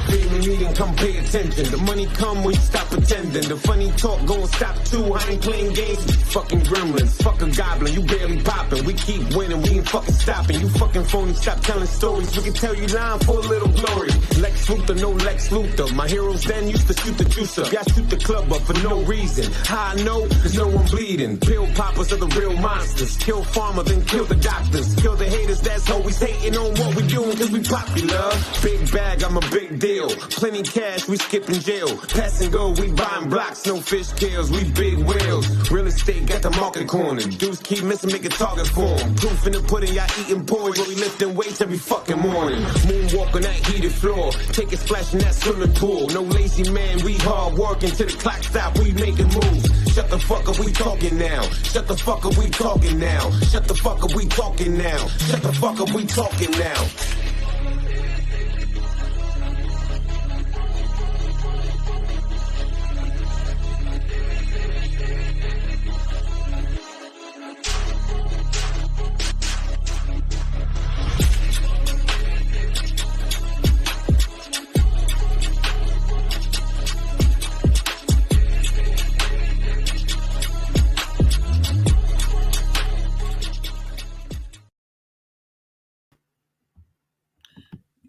Family meeting, come pay attention. The money come when you stop pretending. The funny talk gon' stop too. I ain't playing games. Fucking gremlins, fuck a goblin. You barely popping. We keep winning, we ain't fucking stopping. You fucking phony, stop telling stories. We can tell you lying for a little glory. Lex Luthor, no Lex Luthor. My heroes then used to shoot the juicer. Y'all shoot the club up for no reason. How I know? Cause no one bleeding. Pill poppers are the real monsters. Kill farmer, then kill the doctors. Kill the haters, that's always hating on what we doing cause we popular. Big bag, I'm a big deal. Plenty cash, we skipping jail. Pass and go, we buying blocks, no fish scales, we big whales. Real estate got the market corner. Dudes keep missing, make a target for 'em. Proof in the pudding, y'all eating porridge, where we lifting weights every fucking morning. Moonwalk on that heated floor. Take a splash in that swimming pool. No lazy man, we hard working till the clock stop, we making moves. Shut the fuck up, we talking now. Shut the fuck up, we talking now. Shut the fuck up, we talking now. Shut the fuck up, we talking now.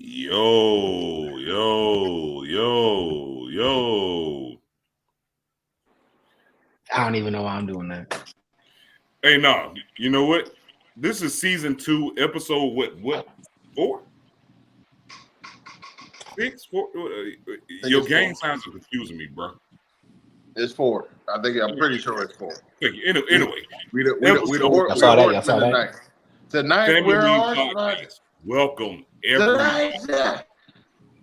Yo. I don't even know why I'm doing that. Hey, no, you know what? This is season 2, episode what? 4? 6? 4? Your game sounds confusing me, bro. It's 4. I'm pretty sure it's 4. Anyway, Y'all saw that? Tonight we're welcome everybody.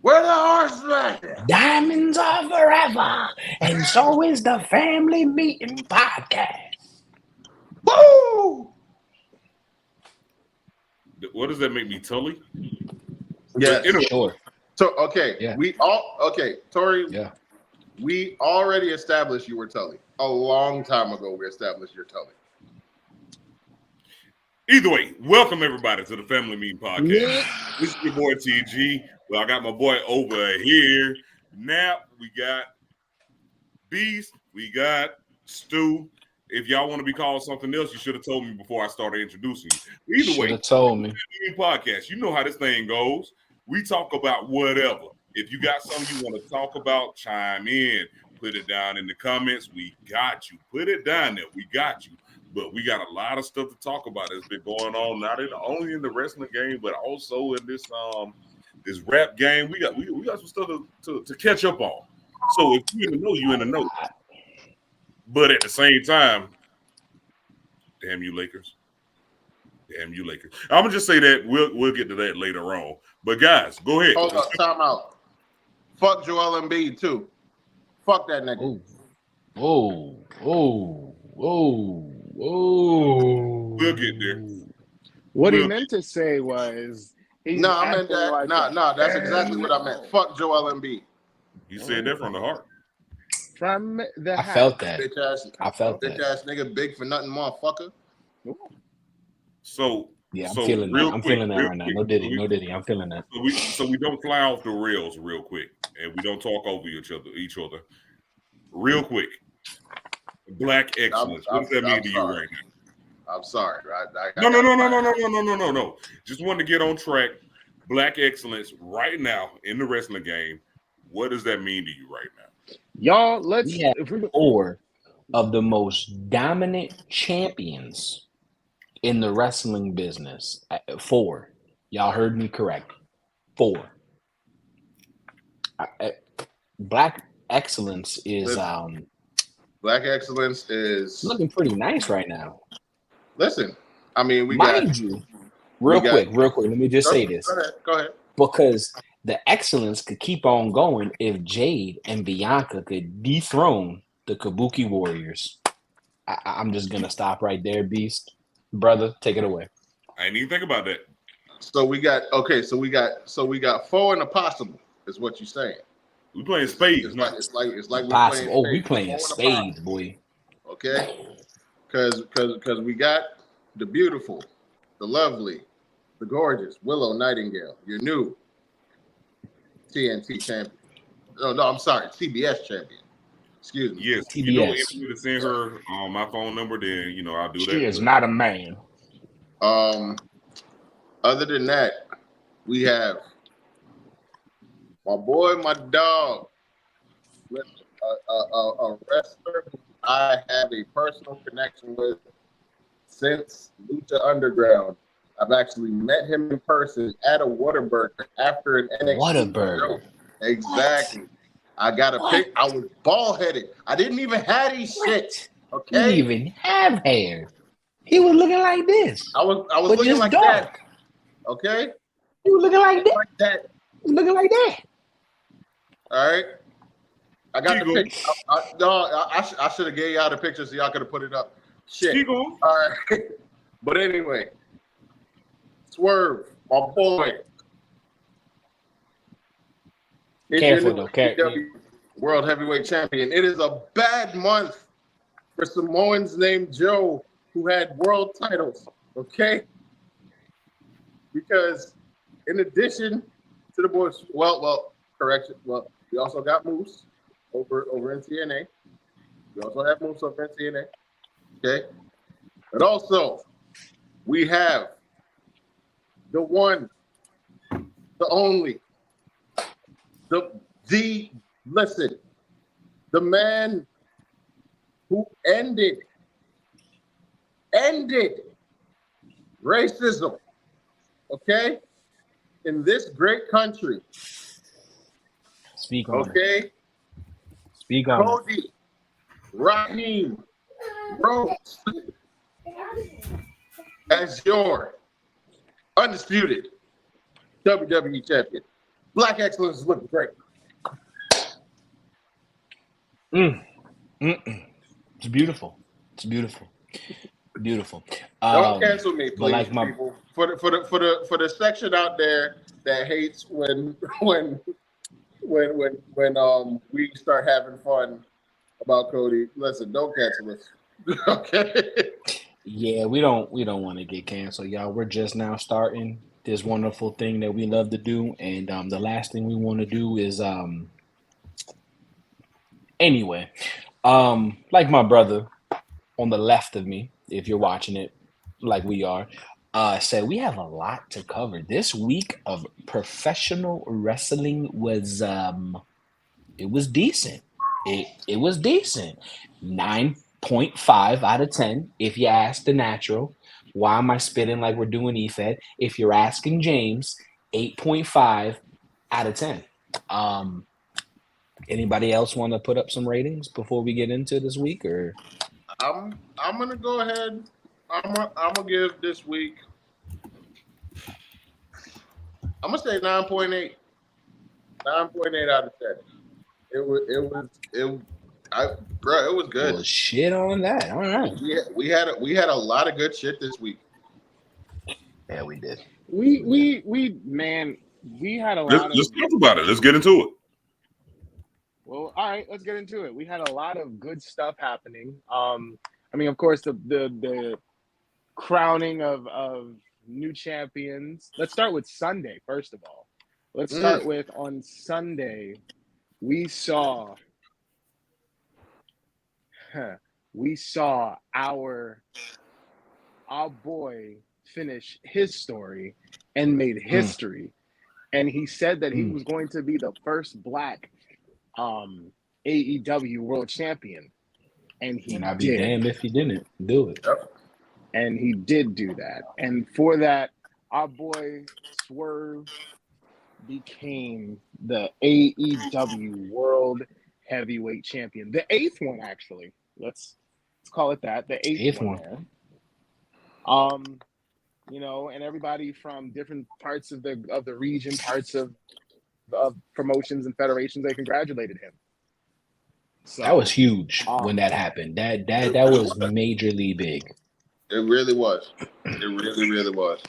We're the Horsemen. Diamonds are forever, and so is the Family Meeting Podcast. Woo! What does that make me, Tully? Yes, Anyway, sure. So Tori. Yeah. We already established you were Tully. A long time ago, we established you're Tully. Either way, welcome everybody to the Family Meeting Podcast. Yeah. This is your boy TG. Well, I got my boy over here. Nap, we got Beast, we got Stu. If y'all want to be called something else, you should have told me before I started introducing you. Either way, told me. Podcast, you know how this thing goes. We talk about whatever. If you got something you want to talk about, chime in. Put it down in the comments. We got you. Put it down there. We got you. But we got a lot of stuff to talk about that's been going on, not only in the wrestling game, but also in this rap game. We got some stuff to catch up on. So if you in the know, you in the know. But at the same time, damn you Lakers. Damn you Lakers. I'm gonna just say that we'll get to that later on. But guys, go ahead. Hold up, time out. Fuck Joel Embiid too. Fuck that nigga. Whoa. We'll get there. What he meant to say was I meant that. That's exactly what I meant. Fuck Joel Embiid. You said that from the heart. From the I felt that. Bitch ass nigga, big for nothing, motherfucker. So yeah, I'm feeling that. I'm feeling that right now. No Diddy. I'm feeling that. So we don't fly off the rails real quick, and we don't talk over each other. Real quick. Black excellence. What does that mean to you right now? I'm sorry. No. Just wanted to get on track. Black excellence right now in the wrestling game. What does that mean to you right now? Y'all, we have 4 of the most dominant champions in the wrestling business. 4. Y'all heard me correct. 4. Black excellence is Black excellence is looking pretty nice right now. Listen, I mean, real quick. Let me just say this. Go ahead. Because the excellence could keep on going if Jade and Bianca could dethrone the Kabuki Warriors. I'm just gonna stop right there, Beast. Brother, take it away. I didn't even think about that. So we got 4 and a possible, is what you're saying. We playing spades. It's like possible. We playing spades, boy. Okay, because we got the beautiful, the lovely, the gorgeous Willow Nightingale. You're new. TNT champion. No, I'm sorry, TBS champion. Excuse me. Yes, TBS. you know, if you to send her my phone number, then I'll do that. She is not a man. Other than that, we have my boy, my dog, a wrestler who I have a personal connection with since Lucha Underground. I've actually met him in person at a Whataburger after an NXT Whataburger. show. Exactly. What? I got a pic. I was bald headed. I didn't even have these shit. Okay. He didn't even have hair. He was looking like this. I was looking like dark. that. Okay. He was looking like that. Like that. He was looking like that. All right. I got the picture. I should have gave y'all the picture so y'all could have put it up. Shit. All right. But anyway, Swerve, my boy. Careful though, careful. World Heavyweight Champion. It is a bad month for Samoans named Joe who had world titles. Okay, because in addition to the boys, correction. Well, we also got Moose over in TNA. We also have Moose over in TNA. Okay, but also we have the one, the only, the man who ended racism, okay, in this great country. Speak on it. Speak on Cody Raheem Rhodes as your undisputed WWE champion. Black excellence is looking great. It's beautiful. It's beautiful. Beautiful. Don't cancel me, please, like people. For the section out there that hates when we start having fun about Cody. Listen, don't cancel us. Okay. Yeah, we don't want to get canceled, y'all. We're just now starting this wonderful thing that we love to do, and the last thing we want to do is anyway. Like my brother on the left of me, if you're watching it like we are, said we have a lot to cover. This week of professional wrestling was it was decent. It was decent. 9.5 out of 10 if you ask the natural. Why am I spitting like we're doing EFED? If you're asking James, 8.5 out of 10. Anybody else want to put up some ratings before we get into this week? Or I'm gonna go ahead. I'm gonna give this week. I'm gonna say 9.8. 9.8 out of 10. It was good. Well, shit on that. All right. We had a lot of good shit this week. Yeah, we did. We had a lot. Let's talk about it. Let's get into it. Well, all right, let's get into it. We had a lot of good stuff happening. I mean, of course, the crowning of new champions. Let's start with Sunday, first of all. Let's start with on Sunday, we saw our boy finish his story and made history. And he said that he was going to be the first black AEW world champion. And I'd be damned if he didn't do it. And he did do that. And for that, our boy Swerve became the AEW World Heavyweight Champion. The 8th one, actually. Let's call it that. The 8th one. And everybody from different parts of the region, parts of promotions and federations, they congratulated him. So, that was huge when that happened. That was majorly big. It really was. It really was.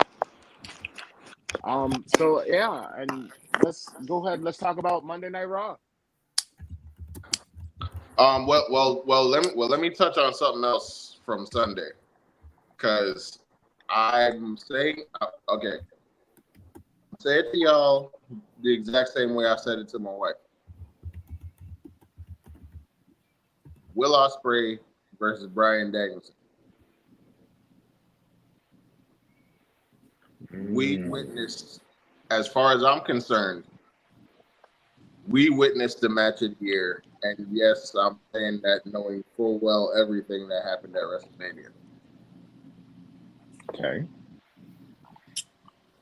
So yeah, and let's go ahead. Let's talk about Monday Night Raw. Let me touch on something else from Sunday, because I'm saying, okay, say it to y'all the exact same way I said it to my wife. Will Ospreay versus Bryan Danielson. We witnessed, as far as I'm concerned, we witnessed the match of the year. And yes, I'm saying that knowing full well everything that happened at WrestleMania. Okay.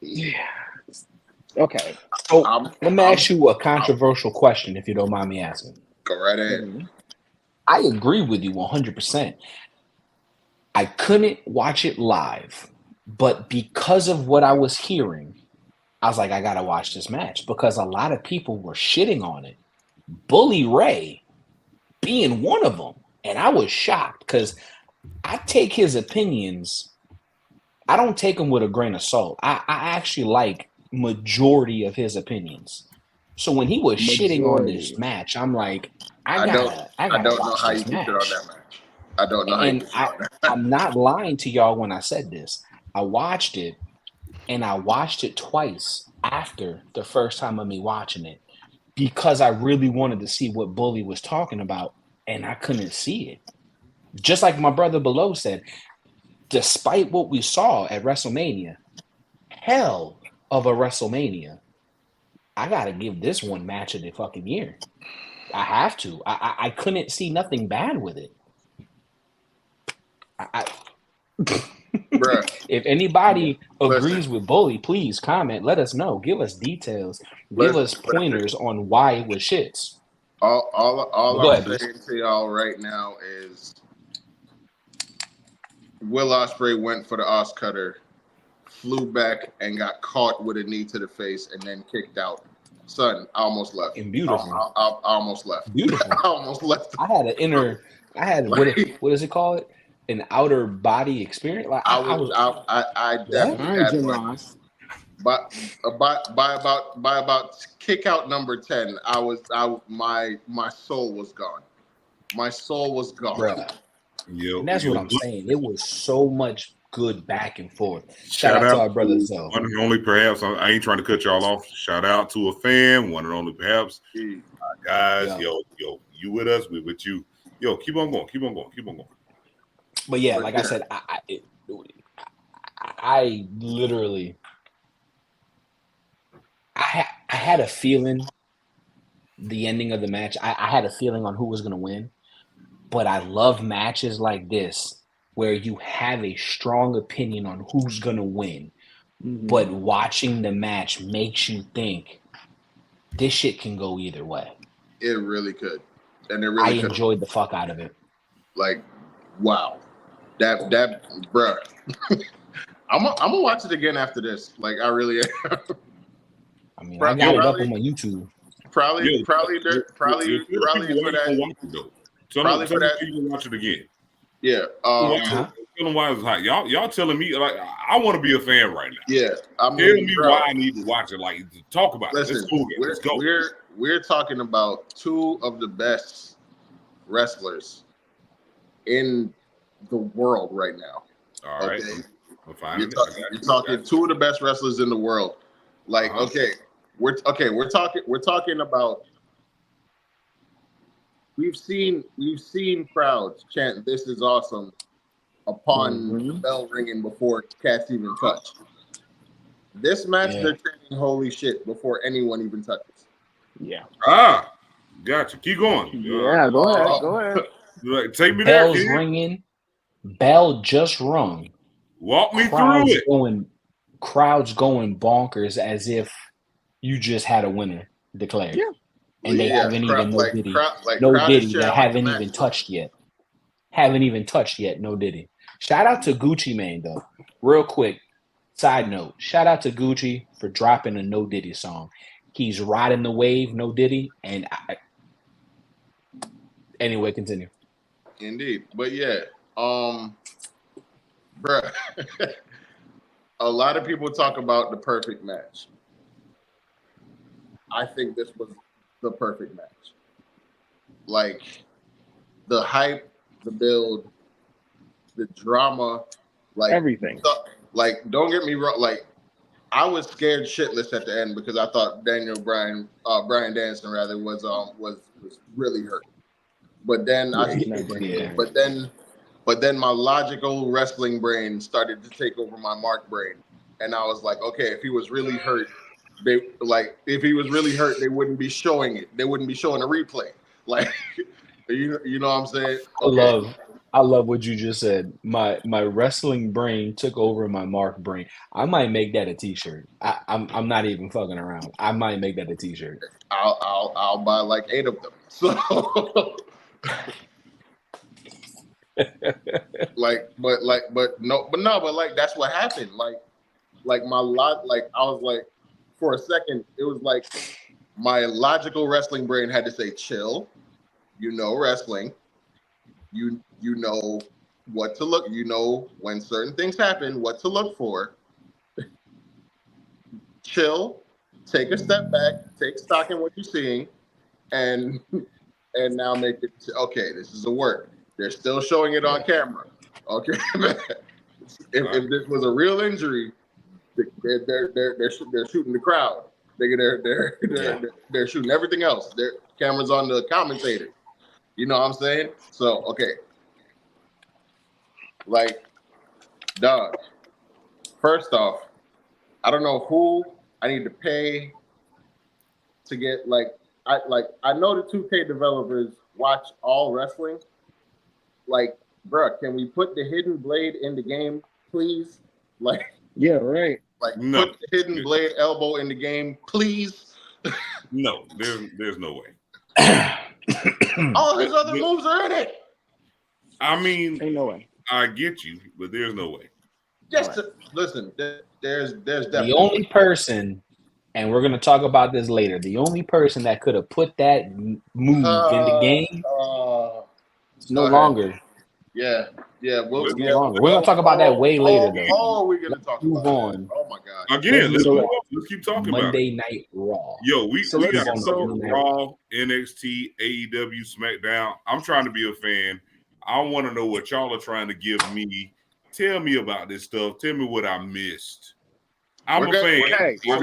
Yeah. Okay. So let me ask you a controversial question, if you don't mind me asking. Go right ahead. Mhm. I agree with you 100%. I couldn't watch it live, but because of what I was hearing, I was like, I gotta watch this match because a lot of people were shitting on it. Bully Ray being one of them, and I was shocked because I take his opinions. I don't take them with a grain of salt. I actually like majority of his opinions. So when he was shitting on this match, I'm like, I gotta don't know watch how you this picked match. it on that match. I don't know how you And picked it on that. I'm not lying to y'all when I said this. I watched it, and I watched it twice after the first time of me watching it because I really wanted to see what Bully was talking about, and I couldn't see it. Just like my brother below said, despite what we saw at WrestleMania, hell of a WrestleMania, I gotta give this one match of the fucking year. I have to. I couldn't see nothing bad with it. Bruh. If anybody agrees with Bully, please comment. Let us know. Give us details. Give us pointers on why it was shits. All Go I'm ahead, saying to y'all right now is Will Ospreay went for the Os Cutter, flew back and got caught with a knee to the face and then kicked out. Son, I almost left. And beautiful. I almost left. Beautiful. I almost left. I had what is it called? An outer body experience. Like I definitely had one. Ross. But by about kick out number 10, my soul was gone. My soul was gone. Bruh. Yo, And that's yo, what I'm saying. It was so much good back and forth. Shout out to our brother Zoe. One and only, perhaps. I ain't trying to cut y'all off. Shout out to a fan, one and only, perhaps. Guys, yo, you with us? We with you. Yo, keep on going. But yeah, like I said, I literally, I had a feeling the ending of the match. I had a feeling on who was going to win, but I love matches like this where you have a strong opinion on who's going to win, but watching the match makes you think this shit can go either way. It really could, and it really could. Enjoyed the fuck out of it. Like, wow, that bruh. I'm gonna watch it again after this. Like, I really am. I mean, I got it up on my YouTube. Probably for that. Probably for that. You watch it again. Yeah. Tell them why it's hot. Y'all telling me like I want to be a fan right now. Yeah. I mean, tell me why I need to watch it. Like, talk about it. Listen, Let's go. We're talking about two of the best wrestlers in the world right now. All right. Okay? I'm fine. You're talking two of the best wrestlers in the world. Like, we're talking about. We've seen crowds chant "This is awesome" upon the bell ringing before cats even touch. This match, they're chanting "Holy shit" before anyone even touches. Yeah. Gotcha. Keep going. Yeah, go ahead. Take me there. Bell's ringing. Bell just rung. Walk me through it. Crowds going bonkers as if you just had a winner declared. Yeah. And they haven't even no Diddy that haven't even touched yet. No Diddy. Shout out to Gucci Mane though. Real quick, side note. Shout out to Gucci for dropping a No Diddy song. He's riding the wave, No Diddy, and anyway, continue. Indeed, but yeah, bruh. A lot of people talk about the perfect match. I think this was the perfect match. Like, the hype, the build, the drama, like everything. Like, don't get me wrong. Like, I was scared shitless at the end because I thought Brian Danielson rather was really hurt. But then Yeah. but then my logical wrestling brain started to take over my Mark brain, and I was like, okay, if he was really hurt, they wouldn't be showing it. They wouldn't be showing a replay. Like, you know what I'm saying? Okay. I love what you just said. My wrestling brain took over my Mark brain. I might make that a T-shirt. I'm not even fucking around. I might make that a T-shirt. I'll buy like 8 of them. So but that's what happened. Like my lot, like I was like, for a second, it was like my logical wrestling brain had to say, chill, you know wrestling. You know what to look, you know when certain things happen, what to look for. Chill, take a step back, take stock in what you're seeing, and now make it okay, this is a work. They're still showing it on camera. Okay. if this was a real injury, they're shooting the crowd. They're shooting everything else. Their cameras on the commentator. You know what I'm saying? So okay. Like, dog. First off, I don't know who I need to pay to get I know the 2K developers watch all wrestling. Like, bruh, can we put the hidden blade in the game, please? Like, yeah, right. Like, no. Put the hidden blade elbow in the game, please. No, there's no way. All his other moves are in it. I mean, ain't no way. I get you, but there's no way. Listen, there's definitely the only person, and we're gonna talk about this later. The only person that could have put that move in the game, it's no longer. Yeah. We're gonna talk about that way later, though. We're gonna talk move about on. That. Oh my god! Again, let's keep talking Monday about Night Raw. Yo, we got Raw, NXT, AEW, SmackDown. I'm trying to be a fan. I want to know what y'all are trying to give me. Tell me about this stuff. Tell me what I missed. I'm a fan. Okay. I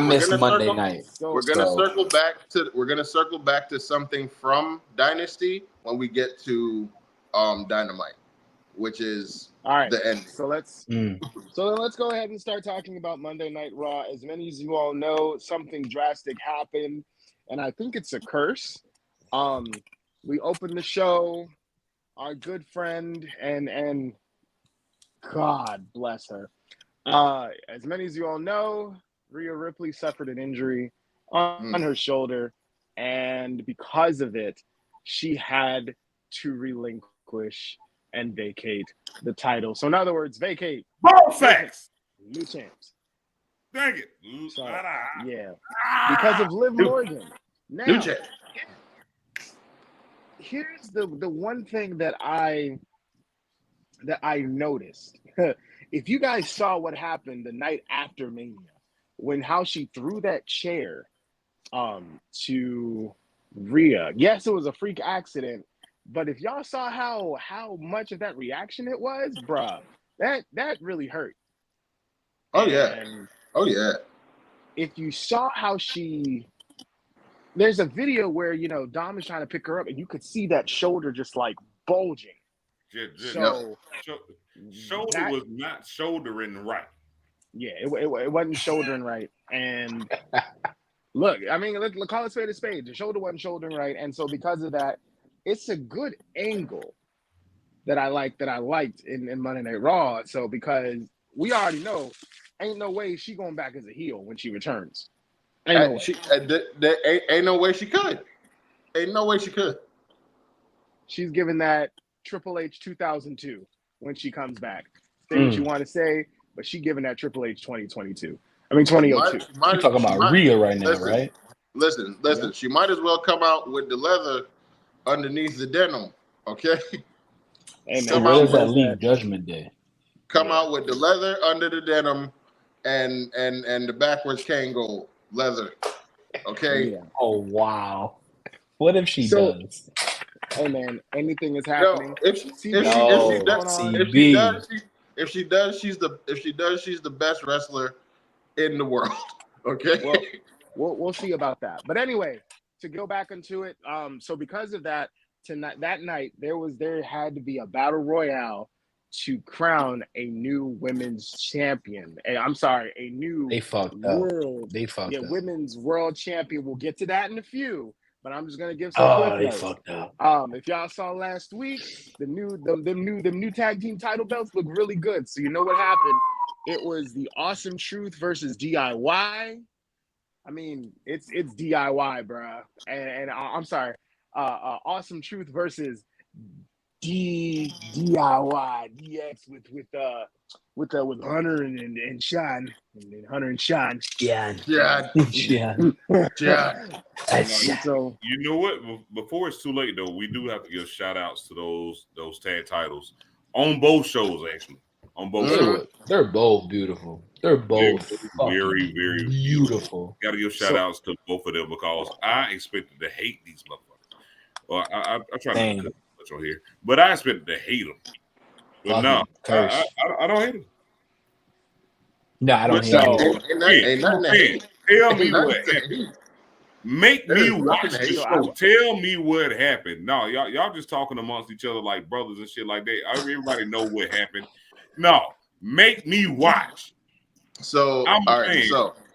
missed Monday night. We're gonna circle back to something from Dynasty when we get to Dynamite, which is all right. The end. So then let's go ahead and start talking about Monday Night Raw. As many as you all know, something drastic happened, and I think it's a curse. We opened the show. Our good friend and God bless her. As many as you all know, Rhea Ripley suffered an injury on her shoulder, and because of it, she had to relinquish and vacate the title. So in other words, vacate. Facts. New champs. Dang it. So, yeah. Because of Liv Morgan. Now, new champ. Here's the one thing that I noticed. If you guys saw what happened the night after Mania, when how she threw that chair to Rhea. Yes, it was a freak accident, but if y'all saw how much of that reaction it was, bruh, that really hurt. Oh yeah. If you saw how there's a video where, Dom is trying to pick her up and you could see that shoulder just like bulging. Shoulder was not shouldering right. Yeah, it wasn't shouldering right. And look, I mean, let's call it spade a spade. The shoulder wasn't shouldering right. And so because of that, it's a good angle that I liked in Monday Night Raw. So because we already know, ain't no way she going back as a heel when she returns. Ain't no way she could. Ain't no way she could. She's giving that Triple H 2002 when she comes back. Say what you want to say, but she giving that Triple H 2022. I mean 2002. You're talking about Rhea right now, right? Listen. Yeah. She might as well come out with the leather underneath the denim, okay? And where's that leave Judgment Day? Come out with the leather under the denim and the backwards Kangol leather, okay? Yeah. Oh wow! What if she does? Hey man, anything is happening. If she does, she's the best wrestler in the world. Okay. Well, we'll see about that. But anyway, to go back into it, so because of that, that night there had to be a battle royale to crown a new women's champion. I'm sorry, a new They fucked up. world. They fucked up. Women's world champion. We'll get to that in a few, but I'm just gonna give some clip Oh, they notes. fucked up. If y'all saw last week, the new tag team title belts look really good. So you know what happened? It was the Awesome Truth versus DIY. I mean, it's DIY, bruh. And I'm sorry, Awesome Truth versus DIY DX with Hunter and Sean and Hunter and Sean. Yeah. Yeah. Yeah. Yeah. So You know what? Before it's too late, though, we do have to give shout outs to those tag titles on both shows, actually. On both shows. They're both beautiful. They're both very, very beautiful. Got to give shout outs to both of them because I expected to hate these motherfuckers. Well, I try not to cut much on here, but I expected to hate them. But no, I don't hate them. No, I don't hate them. Ain't nothing to hate. Tell me what happened. Make me watch the show. Tell me what happened. No, y'all just talking amongst each other like brothers and shit like that. Everybody know what happened. No, make me watch. So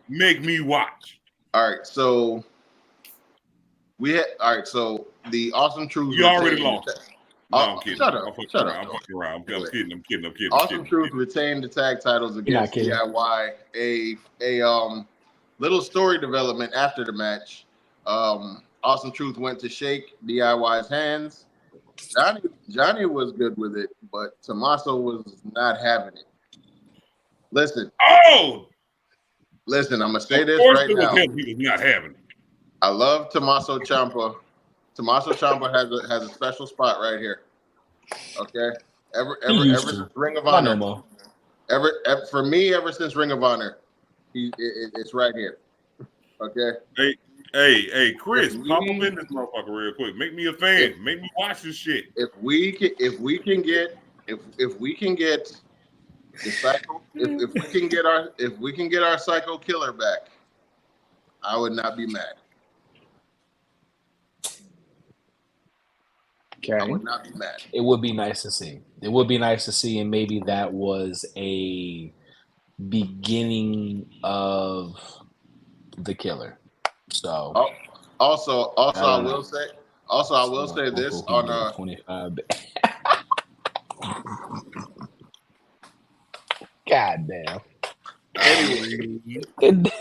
make me watch. All right, so so the Awesome Truth. You already lost. No, I'm kidding. Shut up. I'm fucking around. I'm kidding. Awesome Truth retained the tag titles against DIY. A little story development after the match. Awesome Truth went to shake DIY's hands. Johnny was good with it, but Tommaso was not having it. Listen, I'm gonna say this right now. He was not having it. I love Tommaso Ciampa. Tommaso Ciampa has a special spot right here. Okay, ever since Ring of Honor. For me, ever since Ring of Honor, it's right here. Okay. Hey, Chris, pop up in this motherfucker real quick. Make me a fan. Make me watch this shit. If we can get the Psycho, if we can get our Psycho Killer back, I would not be mad. Okay. I would not be mad. It would be nice to see. It would be nice to see, and maybe that was a beginning of the killer. So also I will say this on 25. God damn. Anyway, and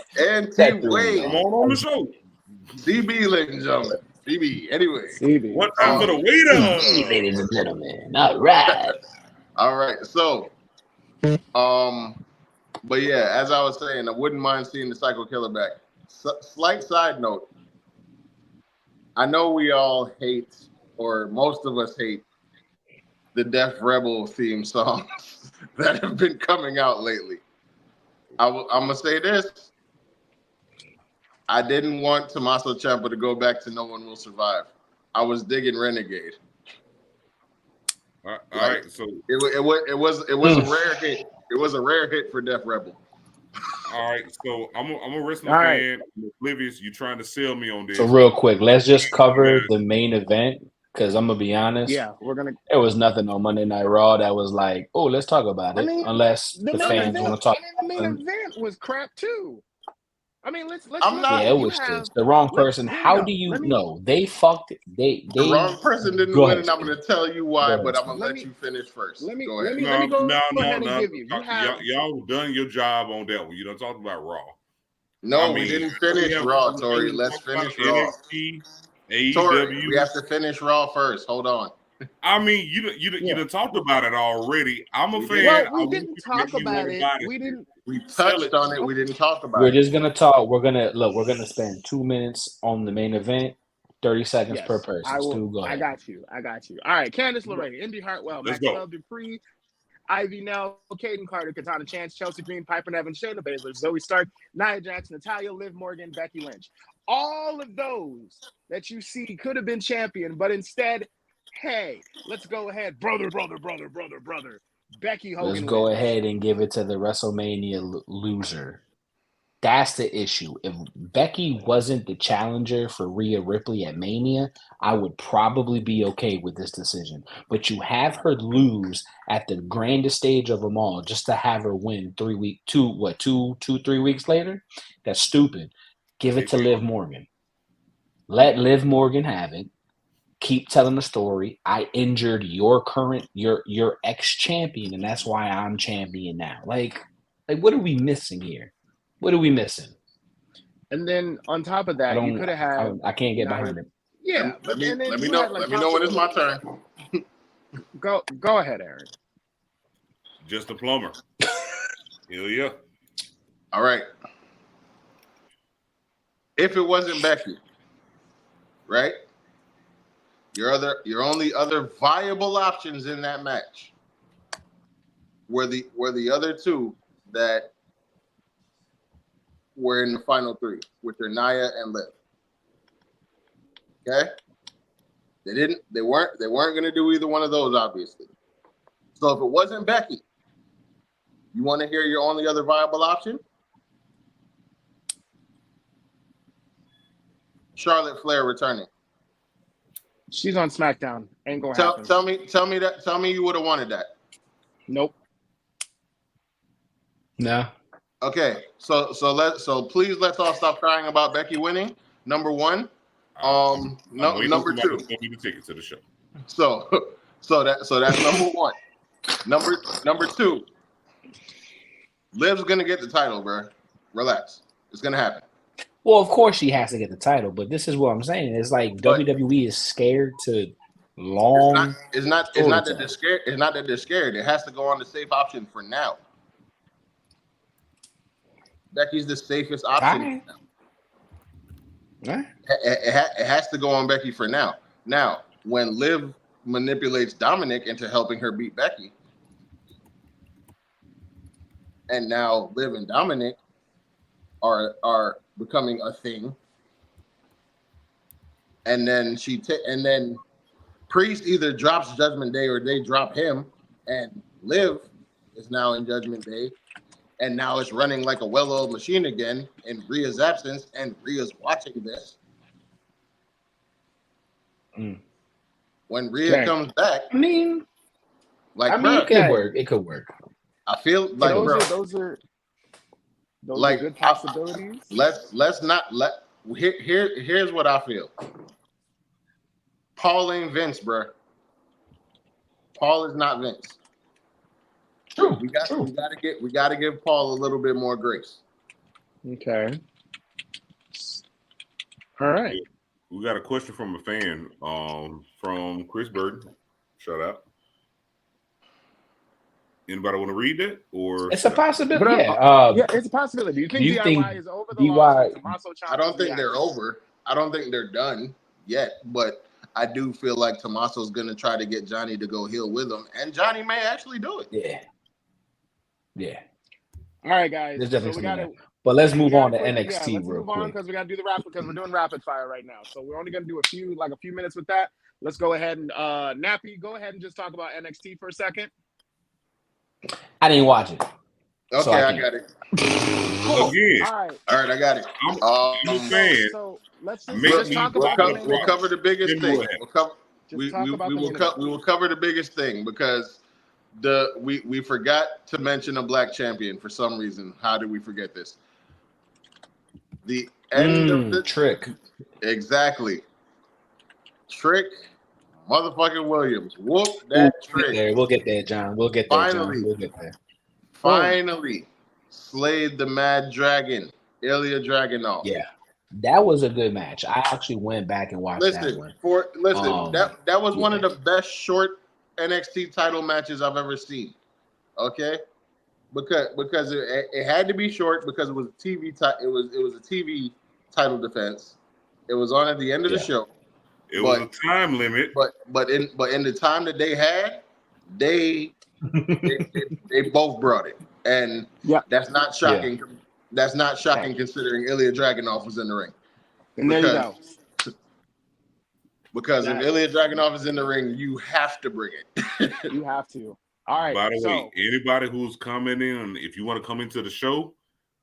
Team Wade. Come on the show. CB, ladies and gentlemen. CB. Anyway. CB. What time for the waiter? Ladies and gentlemen. All right. All right. So, but yeah, as I was saying, I wouldn't mind seeing the Psycho Killer back. Slight side note. I know we all hate, or most of us hate, the Def Rebel theme songs that have been coming out lately. I'm going to say this. I didn't want Tommaso Ciampa to go back to No One Will Survive. I was digging Renegade. All right, so it was a rare hit. It was a rare hit for Def Rebel. All right, so I'm a wrestling fan. I'm oblivious. You trying to sell me on this? So real quick, let's just cover the main event because I'm gonna be honest. Yeah, There was nothing on Monday Night Raw that was like, oh, let's talk about it. Unless the fans want to talk. The main event was crap too. I mean, let's. It was just the wrong person. How do you know they fucked it? The wrong person didn't win, and I'm going to tell you why. But I'm going to let you finish first. Let me go ahead. No. Y'all done your job on that one. You done talked about Raw. No, we didn't finish Raw, Tori. Let's finish Raw. NXT, Tori, we have to finish Raw first. Hold on. I mean, you done talked about it already. I'm a fan. Well, we didn't talk about it. We didn't. We touched on it. We didn't talk about it. We're just gonna talk. We're gonna spend 2 minutes on the main event, 30 seconds per person. Go ahead. I got you. All right, Candice LeRae, Indy Hartwell, Maxwell Dupree, Ivy Nell, Caden Carter, Katana Chance, Chelsea Green, Piper Nevin, Shayna Baszler, Zoe Stark, Nia Jax, Natalya, Liv Morgan, Becky Lynch. All of those that you see could have been champion, but instead, hey, let's go ahead, brother. Becky Hogan. Let's go ahead and give it to the WrestleMania loser. That's the issue. If Becky wasn't the challenger for Rhea Ripley at Mania, I would probably be okay with this decision. But you have her lose at the grandest stage of them all just to have her win 3 weeks later? That's stupid. Give it to Liv Morgan. Let Liv Morgan have it. Keep telling the story. I injured your ex-champion, and that's why I'm champion now. Like what are we missing here? What are we missing? And then on top of that, you could have had. I can't get behind it. Yeah, let me know. Let me know when it's my turn. Go ahead, Aaron. Just a plumber. Hell yeah. All right. If it wasn't Becky, right? Your only other viable options in that match were the other two that were in the final three, which are Nia and Liv. Okay? They weren't gonna do either one of those, obviously. So if it wasn't Becky, you want to hear your only other viable option? Charlotte Flair returning. She's on SmackDown. Ain't gonna happen. Tell me you would have wanted that. Nope. No. Okay, so please let's all stop crying about Becky winning. Number one. Number two. Give me the ticket to the show. So that's number one. Number two. Liv's gonna get the title, bro. Relax. It's gonna happen. Well, of course she has to get the title, but this is what I'm saying. It's like WWE is scared to long. It's not that they're scared. It's not that they're scared. It has to go on the safe option for now. Becky's the safest option. Right. It has to go on Becky for now. Now, when Liv manipulates Dominic into helping her beat Becky, and now Liv and Dominic are becoming a thing, and then and then Priest either drops Judgment Day or they drop him, and Liv is now in Judgment Day. And now it's running like a well-oiled machine again in Rhea's absence, and Rhea's watching this. When Rhea comes back, I mean, it could work. It could work. I feel like those are good possibilities. Let's not let. Here's what I feel. Paul ain't Vince, bro. Paul is not Vince. True. We gotta give Paul a little bit more grace. Okay. All right. We got a question from a fan, from Chris Burton. Shout out. Anybody want to read that? Or it's a possibility. Yeah, it's a possibility. Do you think DIY is over the loss? I don't think they're over. I don't think they're done yet, but I do feel like Tommaso's gonna try to get Johnny to go heel with him, and Johnny may actually do it. Yeah. All right, guys. There's definitely but let's move on to NXT real quick because we got to do the because we're doing rapid fire right now. So we're only going to do a few minutes with that. Let's go ahead and Nappy, go ahead and just talk about NXT for a second. I didn't watch it. Okay, so I got it. Cool. Again. All right, I got it. I'm a fan. So let's just talk about we'll cover the biggest thing. We will cover the biggest thing because we forgot to mention a black champion for some reason. How did we forget this? The end of the Trick. Exactly. Trick motherfucking Williams. Whoop that Trick. We'll get there, John. We'll get there, John. We'll get there. Finally slayed the Mad Dragon, Ilya Dragunov. Yeah. That was a good match. I actually went back and watched that one. That was one of the best short NXT title matches I've ever seen. Okay? Because it had to be short because it was a TV it was a TV title defense. It was on at the end of the show. It was a time limit. But in the time that they had, they both brought it. And that's not shocking. Yeah. That's not shocking considering Ilya Dragunov was in the ring. And there you go. Because if Ilya Dragunov is in the ring, you have to bring it. You have to. All right. By the way, anybody who's coming in, if you want to come into the show,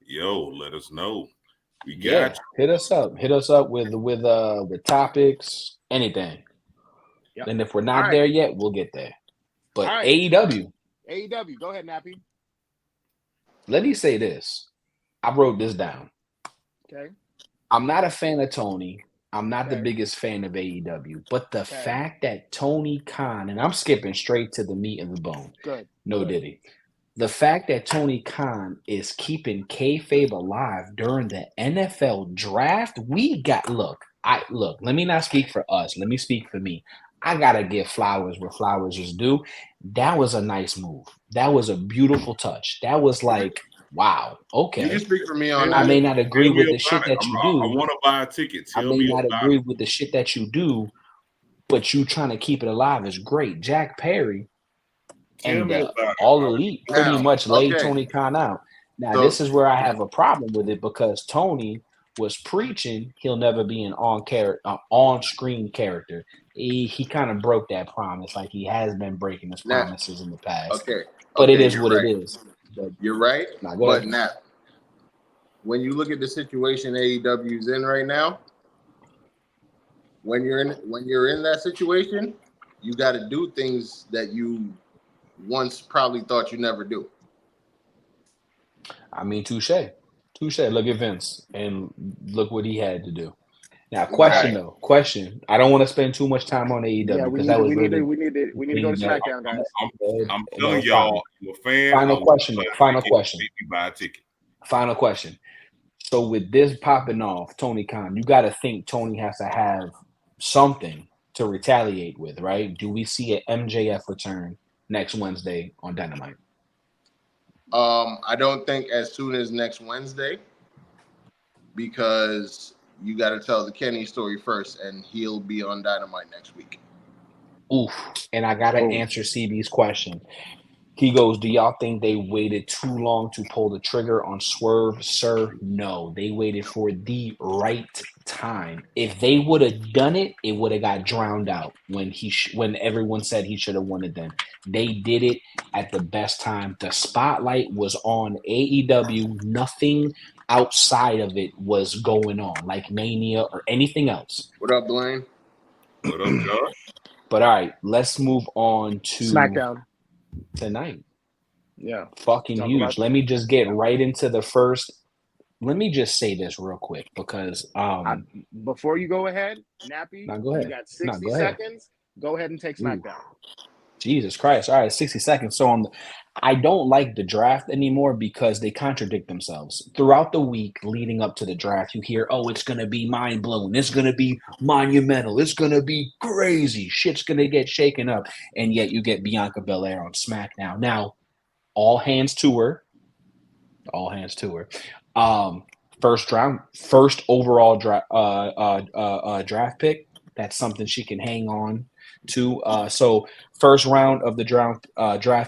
yo, let us know. We got Yeah, you. hit us up. Hit us up with topics, anything. Yep. And if we're not All right. there yet, we'll get there. But All right. AEW, AEW, go ahead, Nappy. let me say this. I wrote this down. Okay. I'm not a fan of Tony. I'm not the Okay. biggest fan of AEW. But the Okay. fact that Tony Khan, and I'm skipping straight to the meat of the bone. Good. No Good. diddy. The fact that Tony Khan is keeping kayfabe alive during the NFL draft, look, let me not speak for us. Let me speak for me. I gotta give flowers where flowers is due. That was a nice move. That was a beautiful touch. That was like, wow, You okay. can speak for me on I that. may not agree Tell me with the shit about it. that you I do. want to buy a ticket. I Tell may me not about agree it. with the shit that you do, but you trying to keep it alive is great. Jack Perry Tell and me about it. All Elite pretty Now, much laid okay. Tony Khan out. Now, So- this is where I have a problem with it because Tony was preaching he'll never be an on-screen character. He kind of broke that promise, like he has been breaking his Now- promises in the past. Okay. But it is you're what right. it is. But You're right. Nah, go But ahead. now, when you look at the situation AEW's in right now, when you're in that situation, you got to do things that you once probably thought you never do. I mean, touche. Look at Vince and look what he had to do. Now, question Right. though. Question. I don't want to spend too much time on AEW Yeah, we because need that to, was we need really. to, we need to, we need to go to Yeah. SmackDown, guys. I'm telling it's y'all, I'm a fan. Final I want question, to though. buy a Final ticket. question. Make me buy a ticket. Final question. So with this popping off, Tony Khan, you got to think Tony has to have something to retaliate with, right? Do we see an MJF return next Wednesday on Dynamite? I don't think as soon as next Wednesday, because you got to tell the Kenny story first, and he'll be on Dynamite next week. Oof. And I got to answer CB's question. He goes, do y'all think they waited too long to pull the trigger on Swerve? Sir, no. They waited for the right time. If they would have done it, it would have got drowned out when when everyone said he should have won it then. They did it at the best time. The spotlight was on AEW. Nothing outside of it was going on, like Mania or anything else. What up, Blaine? What up, Josh? But all right, let's move on to SmackDown tonight. Yeah, fucking Talk huge. about- Let me just get right into the first. Let me just say this real quick because before you go ahead, Nappy, No, go ahead. you got No, 60 go ahead. seconds. Go ahead and take SmackDown. Jesus Christ. All right, 60 seconds. So I don't like the draft anymore because they contradict themselves. Throughout the week leading up to the draft, you hear, oh, it's going to be mind-blowing. It's going to be monumental. It's going to be crazy. Shit's going to get shaken up. And yet you get Bianca Belair on SmackDown. Now, all hands to her. First overall draft pick. That's something she can hang on to. So first round of the draft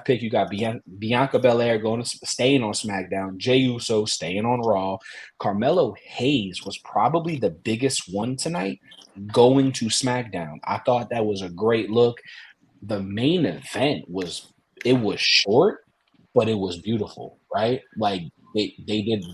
pick, you got Bianca Belair staying on SmackDown. Jey Uso staying on Raw. Carmelo Hayes was probably the biggest one tonight, going to SmackDown. I thought that was a great look. The main event was short, but it was beautiful, right? Like they did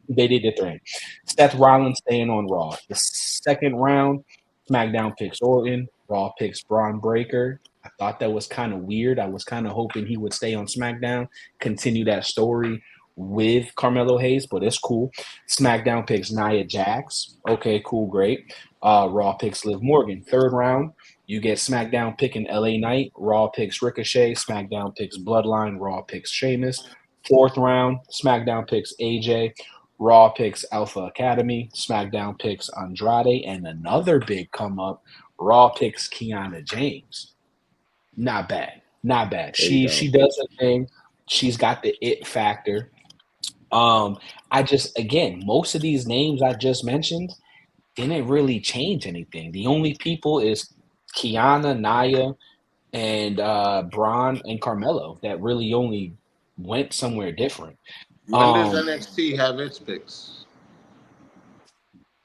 the thing. Seth Rollins staying on Raw. The second round, SmackDown picks Orton. Raw picks Braun Breaker. I thought that was kind of weird. I was kind of hoping he would stay on SmackDown, continue that story with Carmelo Hayes, but it's cool. SmackDown picks Nia Jax. Okay, cool, great. Raw picks Liv Morgan. Third round, you get SmackDown picking LA Knight. Raw picks Ricochet. SmackDown picks Bloodline. Raw picks Sheamus. Fourth round, SmackDown picks AJ. Raw picks Alpha Academy. SmackDown picks Andrade. And another big come up, Raw picks Kiana James. Not bad. She does her thing. She's got the it factor. Most of these names I just mentioned didn't really change anything. The only people is Kiana, Nia, and Braun and Carmelo that really only went somewhere different. When does NXT have its picks?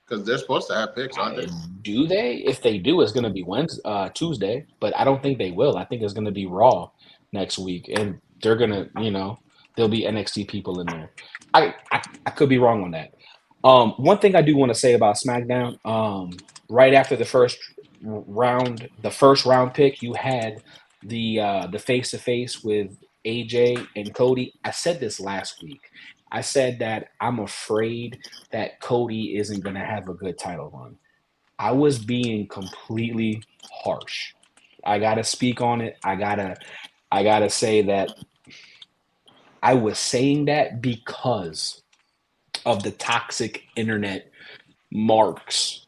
Because they're supposed to have picks, aren't they? Do they? If they do, it's going to be Tuesday. But I don't think they will. I think it's going to be Raw next week, and they're going to, There'll be NXT people in there. I could be wrong on that. One thing I do want to say about SmackDown, right after the first round pick, you had the face to face with AJ and Cody. I said this last week. I said that I'm afraid that Cody isn't going to have a good title run. I was being completely harsh. I gotta speak on it. I gotta say that I was saying that because of the toxic internet marks.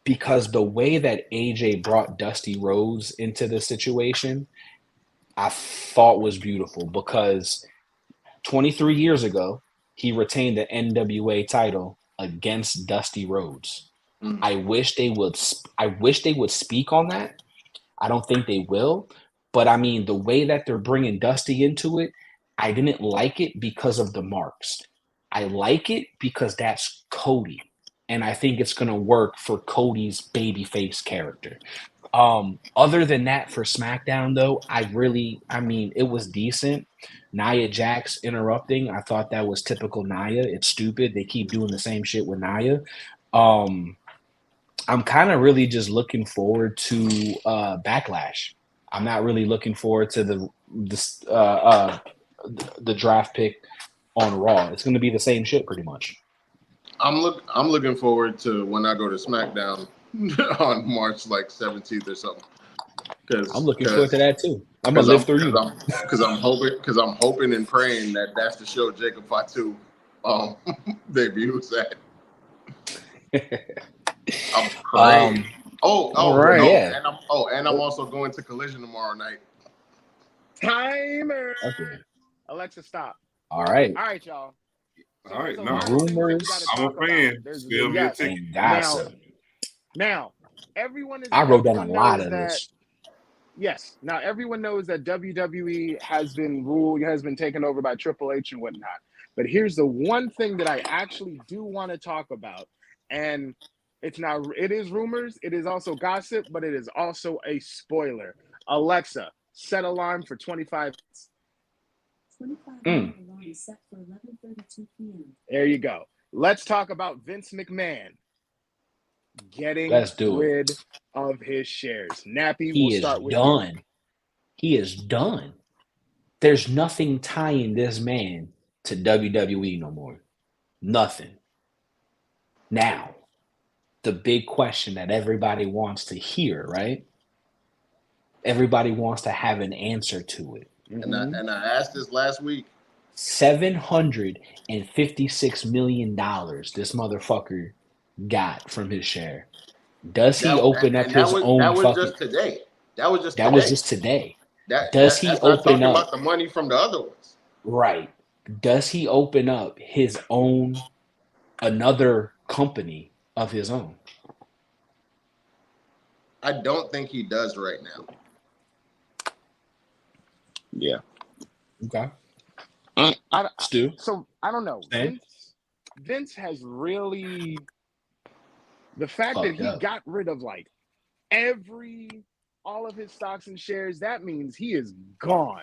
Because the way that AJ brought Dusty Rhodes into the situation, I thought was beautiful. Because 23 years ago, he retained the NWA title against Dusty Rhodes. I wish they would speak on that. I don't think they will. But I mean, the way that they're bringing Dusty into it, I didn't like it because of the marks. I like it because that's Cody. And I think it's going to work for Cody's babyface character. Other than that, for SmackDown, though, it was decent. Nia Jax interrupting, I thought that was typical Nia. It's stupid. They keep doing the same shit with Nia. I'm kind of really just looking forward to Backlash. I'm not really looking forward to the draft pick on Raw. It's going to be the same shit pretty much. I'm looking forward to when I go to SmackDown on March 17th or something. I'm looking forward to that too. I'm gonna live through you because I'm hoping and praying that that's the show Jacob Fatu debuts at. I'm praying. Right, no, yeah. and I'm also going to Collision tomorrow night. Timer. Okay. Alexa, stop. All right, y'all. So All right, there's a no. lot of things that we Rumors. gotta I'm a talk about. fan. There's- Still me a yes. ticket. and gossip. Now, everyone is. I wrote down a everyone lot knows of that- this. Yes. Now everyone knows that WWE has been taken over by Triple H and whatnot. But here's the one thing that I actually do want to talk about, and it is rumors, it is also gossip, but it is also a spoiler. Alexa, set alarm for 25 minutes. 25-minute alarm is set for 11:32 p.m. There you go. Let's talk about Vince McMahon getting Let's do it. rid of his shares. Nappy, He we'll is start with you. done. He is done. There's nothing tying this man to WWE no more. Nothing. Now, the big question that everybody wants to hear, right? Everybody wants to have an answer to it. And I asked this last week. $756 million this motherfucker got from his share. Does he open up his own That was fucking... just today. That was just today. That's he not open talking up... about the money from the other ones? Right. Does he open up his own, another company of his own? I don't think he does right now. Yeah. Okay. Stu? So, I don't know. Same. Vince has really... The fact that he got rid of like all of his stocks and shares, that means he is gone.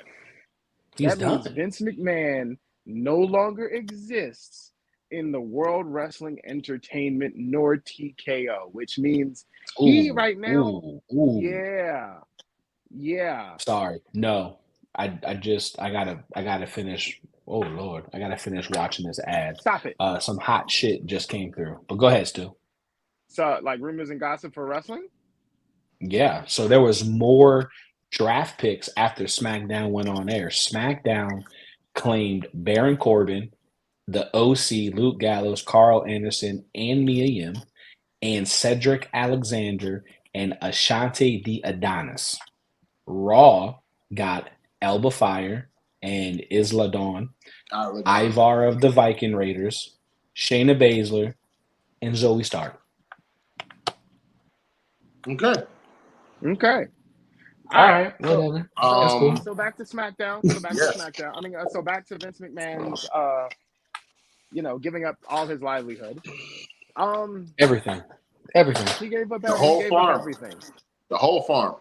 He's that done. means Vince McMahon no longer exists in the World Wrestling Entertainment nor TKO, which means he right now, yeah. Sorry, no. I gotta finish. Oh Lord, I gotta finish watching this ad. Stop it. Some hot shit just came through. But go ahead, Stu. So, like rumors and gossip for wrestling? Yeah. So there was more draft picks after SmackDown went on air. SmackDown claimed Baron Corbin, the OC, Luke Gallows, Carl Anderson, and Mia Yim, and Cedric Alexander and Ashante the Adonis. Raw got Elba Fire and Isla Dawn, Ivar of the Viking Raiders, Shayna Baszler, and Zoe Stark. Okay. All right. Whatever. That's cool. So back to SmackDown. So back to Vince McMahon's, giving up all his livelihood. Everything. He gave up The whole farm. everything. The whole farm.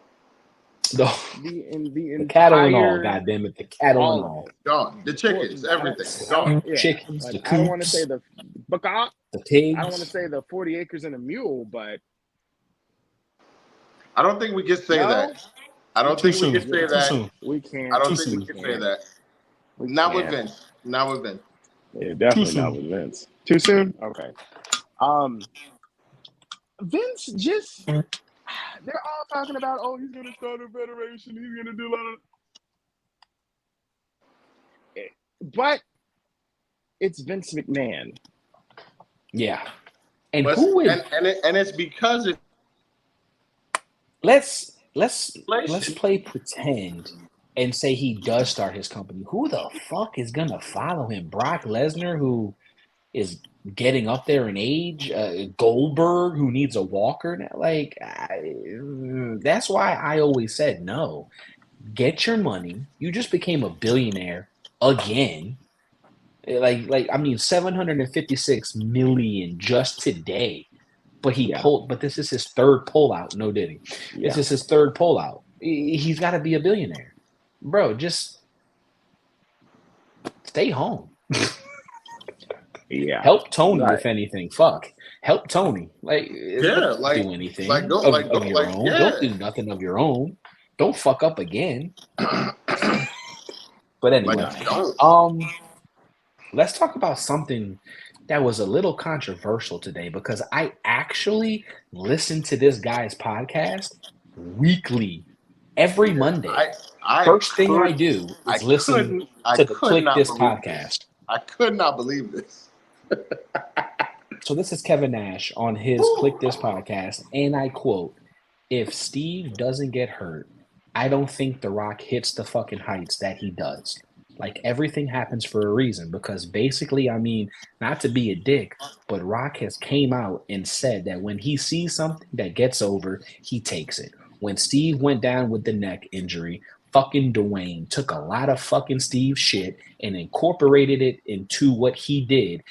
The, the cattle and all, entire goddamn it, the cattle and all of all. it. Gone. The chickens, everything. That's- Gone. Yeah, Chickens, like, the I don't want to coops, say the baka. the pigs. I don't want to say the 40 acres and a mule, but I don't think we can say no, that. I don't Too think we soon. can say Too that. soon. we can't. I don't Too think soon. we can say that. We Not with can't. Vince. Not with Vince. Yeah, definitely Too not soon. with Vince. Too soon? Okay. Vince just they're all talking about, oh, he's gonna start a federation, he's gonna do a lot of, but it's Vince McMahon. Yeah. And But, who would and it's because it let's inflation. play pretend and say he does start his company. Who the fuck is gonna follow him? Brock Lesnar, who is getting up there in age, Goldberg, who needs a walker now. Like, that's why I always said no. Get your money. You just became a billionaire again. Like I mean, 756 million just today. But he Yeah. pulled. But this is his third pullout. No, did he? Yeah. This is his third pullout. He's got to be a billionaire, bro. Just stay home. Yeah. Help Tony, Right. if anything. Fuck. Help Tony. Like, don't like- do anything like, don't- of, like, of don't- your like, own. yeah. Don't do nothing of your own. Don't fuck up again. But anyway, Like, don't. let's talk about something that was a little controversial today because I actually listen to this guy's podcast weekly every Monday. I First thing I could- do I is listen couldn't- I to the could Click not This believe podcast. I could not believe this. So this is Kevin Nash on his Click This podcast, and I quote, "If Steve doesn't get hurt, I don't think The Rock hits the fucking heights that he does. Like, everything happens for a reason because basically, I mean, not to be a dick, but Rock has came out and said that when he sees something that gets over, he takes it. When Steve went down with the neck injury, fucking Dwayne took a lot of fucking Steve's shit and incorporated it into what he did.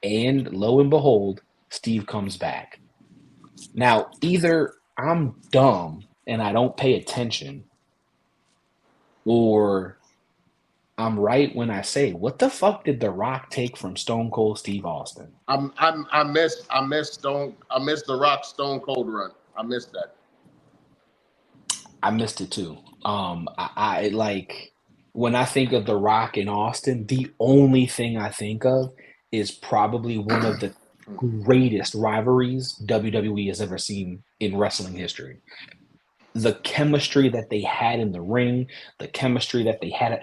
And lo and behold, Steve comes back. Now, either I'm dumb and I don't pay attention, or I'm right when I say, what the fuck did The Rock take from Stone Cold Steve Austin? I missed the Rock Stone Cold run. I missed that. I missed it too. I like when I think of The Rock and Austin, the only thing I think of is probably one of the greatest rivalries WWE has ever seen in wrestling history. The chemistry that they had in the ring, the chemistry that they had.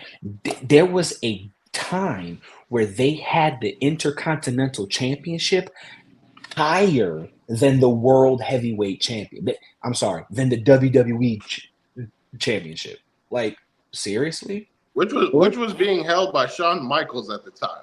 There was a time where they had the Intercontinental Championship higher than the World Heavyweight Champion. I'm sorry, than the WWE Championship. Like, seriously? Which was being held by Shawn Michaels at the time.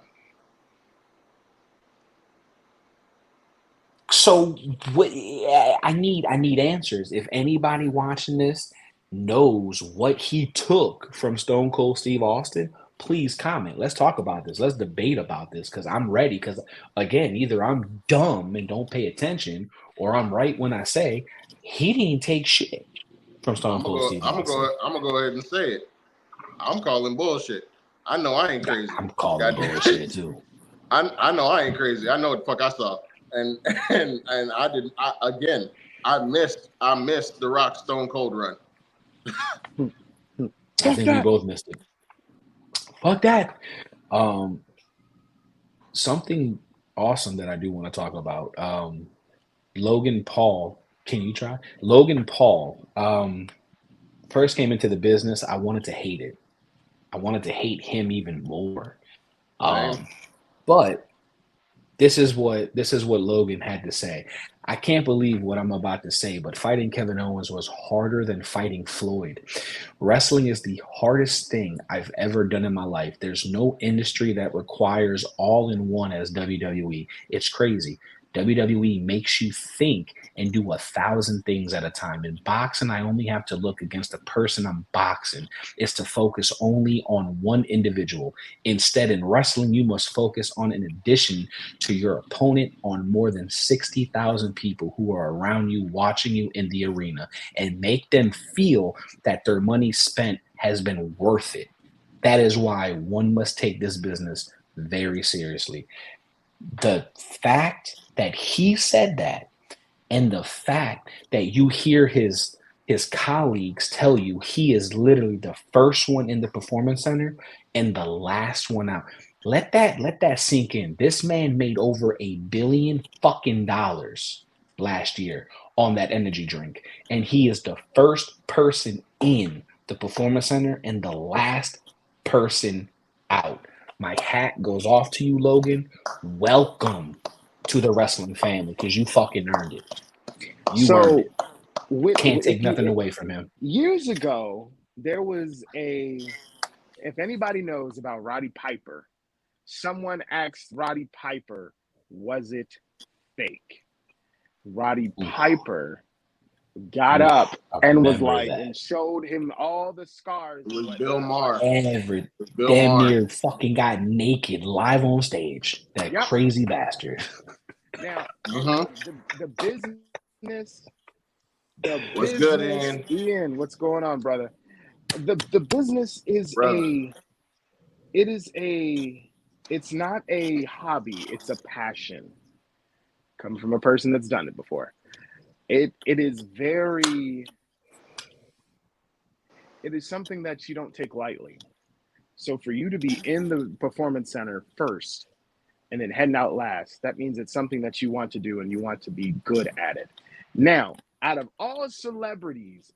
So what I need answers. If anybody watching this knows what he took from Stone Cold Steve Austin, please comment. Let's talk about this. Let's debate about this because I'm ready. Because again, either I'm dumb and don't pay attention, or I'm right when I say he didn't take shit from Stone Cold Steve Austin. I'm gonna go ahead and say it. I'm calling bullshit. I know I ain't crazy. I'm calling Goddamn. bullshit too. I know I ain't crazy. I know what the fuck I saw. And I didn't. I missed the Rock Stone Cold run. I think we both missed it. Fuck that. Something awesome that I do want to talk about. Logan Paul. Can you try? Logan Paul. First came into the business. I wanted to hate it. I wanted to hate him even more. But this is what Logan had to say. I can't believe what I'm about to say, but fighting Kevin Owens was harder than fighting Floyd. Wrestling is the hardest thing I've ever done in my life. There's no industry that requires all in one as WWE. It's crazy. WWE makes you think and do 1,000 things at a time. In boxing, I only have to look against the person I'm boxing. It's to focus only on one individual. Instead, in wrestling, you must focus on, in addition to your opponent, on more than 60,000 people who are around you, watching you in the arena, and make them feel that their money spent has been worth it. That is why one must take this business very seriously. The fact that he said that, and the fact that you hear his colleagues tell you he is literally the first one in the performance center and the last one out. Let that sink in. This man made over $1 billion fucking dollars last year on that energy drink, and he is the first person in the performance center and the last person out. My hat goes off to you, Logan. Welcome to the wrestling family, because you fucking earned it. You earned it. Can't take nothing away from him. Years ago, there was if anybody knows about Roddy Piper, someone asked Roddy Piper, was it fake? Roddy Piper got up and was like, and showed him all the scars. It was Bill Maher. Damn near fucking got naked live on stage. That crazy bastard. Now, the business. What's good, Ian? Ian, what's going on, brother? The business is it's not a hobby, it's a passion. Coming from a person that's done it before. It is something that you don't take lightly. So for you to be in the performance center first and then heading out last, that means it's something that you want to do and you want to be good at it. Now, out of all celebrities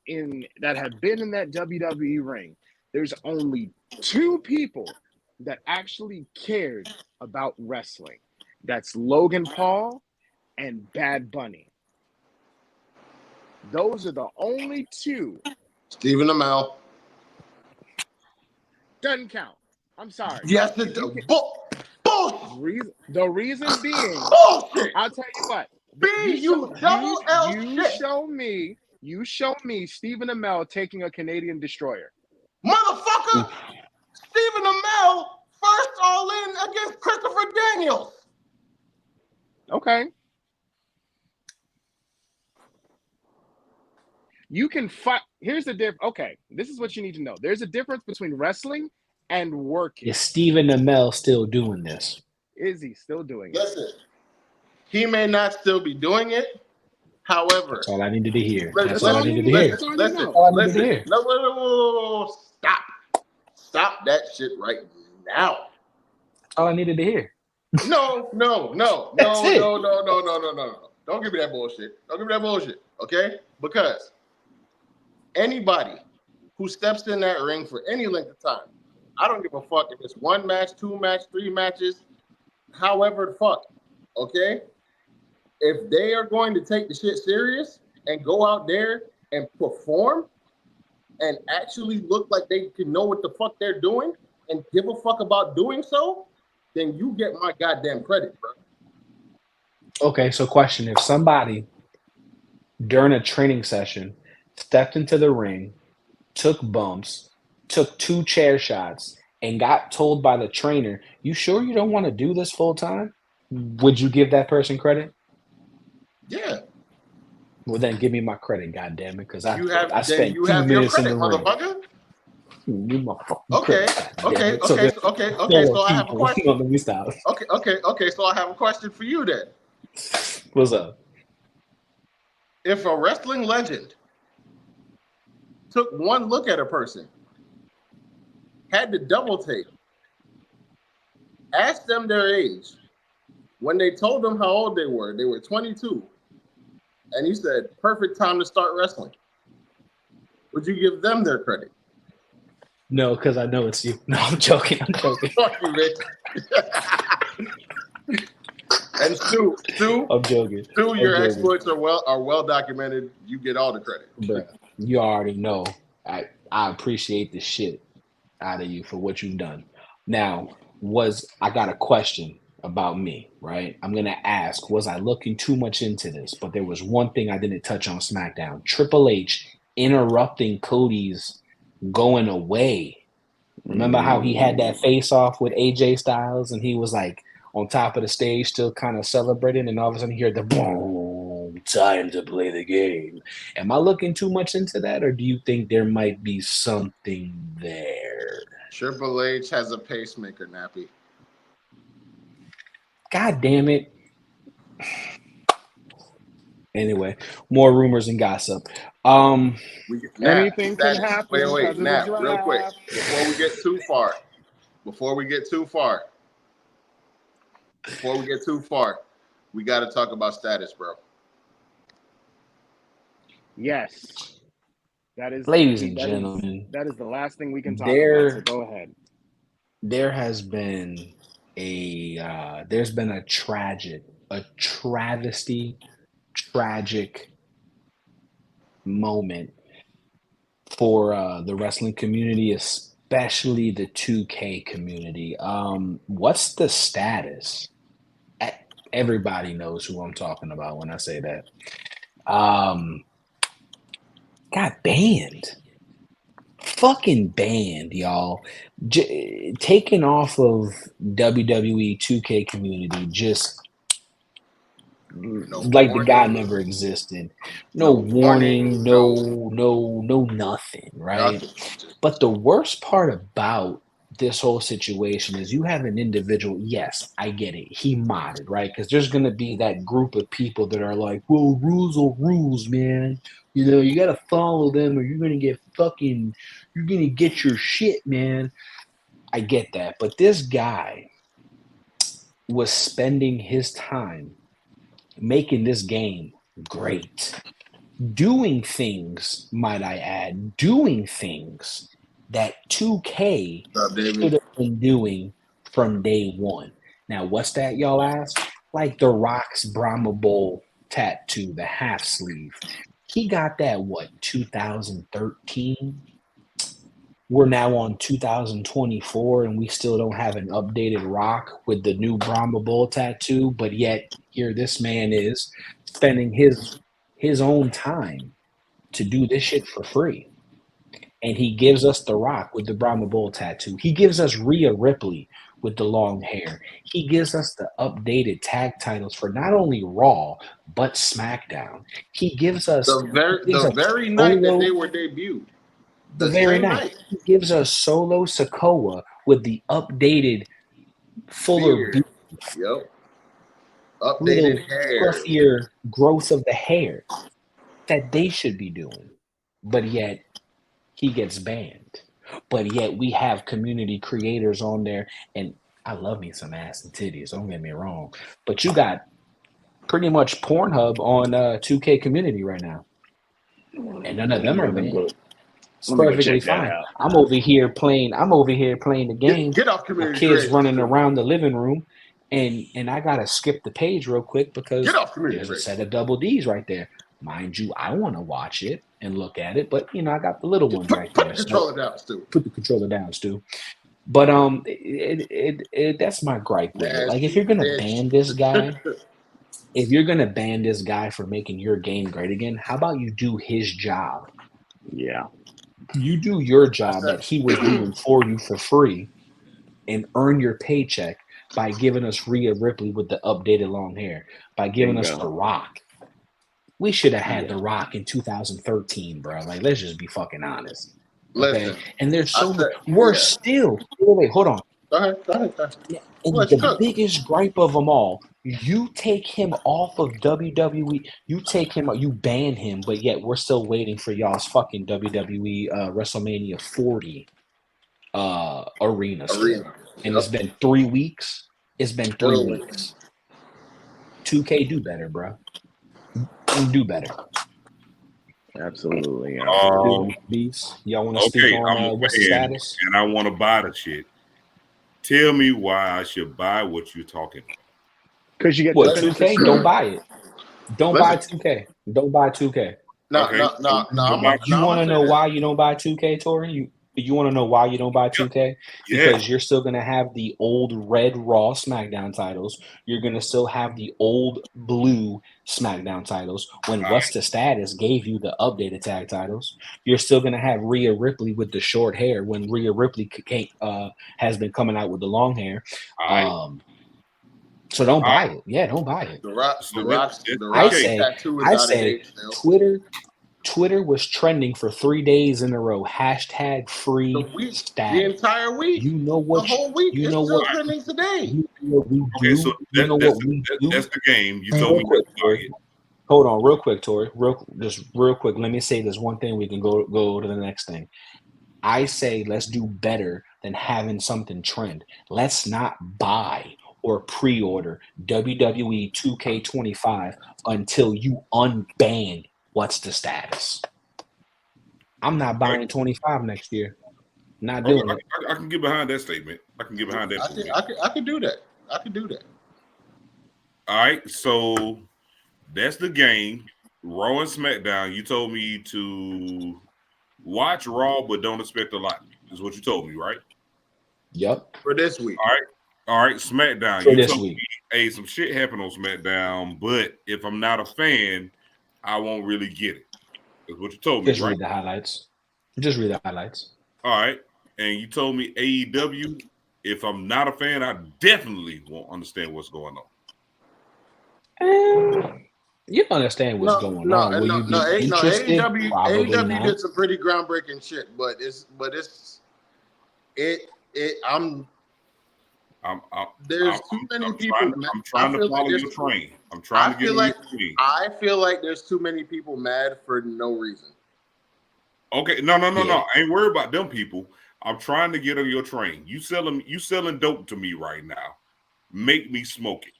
that have been in that WWE ring, there's only 2 people that actually cared about wrestling. That's Logan Paul and Bad Bunny. Those are the only 2. Stephen Amell. Doesn't count. I'm sorry. Yes, it does. The reason being, bullshit. I'll tell you what. You show me Stephen Amell taking a Canadian destroyer. Motherfucker! Stephen Amell first all in against Christopher Daniels. Okay. You can fight. Here's the difference. Okay, this is what you need to know. There's a difference between wrestling and working. Is Stephen Amell still doing this? Is he still doing it? Listen, he may not still be doing it. However, that's all I needed to hear. That's all I needed to hear. Listen. No, stop that shit right now. That's all I needed to hear. No. Don't give me that bullshit. Okay? Because anybody who steps in that ring for any length of time, I don't give a fuck if it's 1 match, 2 match, 3 matches, however the fuck. Okay? If they are going to take the shit serious and go out there and perform and actually look like they can know what the fuck they're doing and give a fuck about doing so, then you get my goddamn credit, bro. Okay, so question. If somebody during a training session stepped into the ring, took bumps, took 2 chair shots, and got told by the trainer, you sure you don't want to do this full time? Would you give that person credit? Yeah. Well, then give me my credit, goddammit, because I spent 2 your minutes credit, in the motherfucker. ring. Okay. So I have a question. Let me stop. Okay. So I have a question for you then. What's up? If a wrestling legend took 1 look at a person, had to double take, asked them their age, when they told them how old they were 22, and he said, perfect time to start wrestling, would you give them their credit? No, because I know it's you. No, I'm joking. Fuck you, bitch. And Stu, I'm joking. Stu, your exploits are well documented. You get all the credit. But you already know I appreciate the shit out of you for what you've done. Now, I got a question. about me, right? I'm gonna ask, was I looking too much into this? But there was one thing I didn't touch on SmackDown. Triple H interrupting Cody's going away. Remember how he had that face off with AJ Styles and he was like on top of the stage still kind of celebrating, and all of a sudden you hear the boom, time to play the game. Am I looking too much into that, or do you think there might be something there? Triple H has a pacemaker, Nappy. God damn it. Anyway, more rumors and gossip. Anything can happen Wait, because of the Nap, real quick. draft. Before we get too far, we got to talk about status, bro. Yes. That is, Ladies and that is- gentlemen, that is the last thing we can talk There- about. So go ahead. there has been there's been a tragic moment for the wrestling community, especially the 2K community. What's the status? Everybody knows who I'm talking about when I say that. Got banned. Fucking banned, y'all. Taken off of WWE 2K community, just like the guy never existed. No warning, no nothing, right? But the worst part about this whole situation is you have an individual, yes, I get it. He modded, right? Because there's going to be that group of people that are like, well, rules are rules, man. You know, you got to follow them or you're going to get your shit, man. I get that. But this guy was spending his time making this game great. Doing things, might I add, that 2K should have been doing from day one. Now, what's that, y'all ask? Like The Rock's Brahma Bull tattoo, the half sleeve. He got that, 2013? We're now on 2024, and we still don't have an updated Rock with the new Brahma Bull tattoo, but yet here this man is spending his own time to do this shit for free. And he gives us The Rock with the Brahma Bull tattoo. He gives us Rhea Ripley with the long hair. He gives us the updated tag titles for not only Raw, but SmackDown. He gives us the very night that they were debuted. The very night. He gives us Solo Sikoa with the updated fuller beard. Yep. Updated hair. Fluffier growth of the hair that they should be doing. But yet he gets banned. But yet we have community creators on there, and I love me some ass and titties, don't get me wrong. But you got pretty much Pornhub on 2K community right now. And none of them are banned. It's perfectly fine. I'm over here playing the game. Get off community. My kids running around the living room, and I gotta skip the page real quick because there's a set of double D's right there. Mind you, I want to watch it and look at it, but I got the little ones right there. Put the controller down, Stu. Put the controller down, Stu. But that's my gripe with it. Like, if you're gonna ban this guy, for making your game great again, how about you do his job? Yeah. You do your job that he was doing for you for free and earn your paycheck by giving us Rhea Ripley with the updated long hair, by giving us The Rock. We should have had The Rock in 2013, bro. Like, let's just be fucking honest. Okay? Listen, and there's so much. We're still. Wait, hold on. Go ahead. Yeah, and the biggest gripe of them all, you take him off of WWE, you ban him, but yet we're still waiting for y'all's fucking WWE WrestleMania 40 arena. And it's been 3 weeks. It's been 3 weeks. 2K do better, bro. Do better. Absolutely. Beast, y'all want to speak on what's the status? And I want to buy the shit. Tell me why I should buy what you're talking about. Because you get 2K. Don't buy it. Don't buy 2K. Don't buy 2K. No. You want to know why you don't buy 2K, Tori? You want to know why you don't buy 2K? Yeah. Because you're still going to have the old red Raw SmackDown titles. You're going to still have the old blue SmackDown titles. When What's the Status gave you the updated tag titles, you're still going to have Rhea Ripley with the short hair when Rhea Ripley has been coming out with the long hair. So don't buy it. Yeah, don't buy it. The Rock I say tattoo is out of date still. Twitter was trending for 3 days in a row. # free status. The entire week. You know what? The whole week. You know it's still what? trending today. You know what we do. Okay, so You know what we do. that's the game. You told me. Quick, hold on, real quick, Tori. Real quick. Let me say this one thing. We can go to the next thing. I say let's do better than having something trend. Let's not buy or pre-order WWE 2K25 until you unban What's the Status. I'm not buying 25 next year. Not doing it. I can get behind that statement. I can get behind that. I can do that. I can do that. All right, so that's the game. Raw and SmackDown. You told me to watch Raw, but don't expect a lot. Is what you told me, right? Yep. For this week. All right. SmackDown. For you this told week. me, hey, some shit happened on SmackDown, but if I'm not a fan, I won't really get it. That's what you told me, Just right? read the highlights. Just read the highlights. All right. And you told me AEW, if I'm not a fan, I definitely won't understand what's going on. You don't understand what's going on. Will you be interested? Probably AEW not. did some pretty groundbreaking shit, but there's too many people. I'm trying to follow your train. I'm trying to get your train. I feel like there's too many people mad for no reason. Okay, no. I ain't worried about them people. I'm trying to get on your train. You selling dope to me right now. Make me smoke it.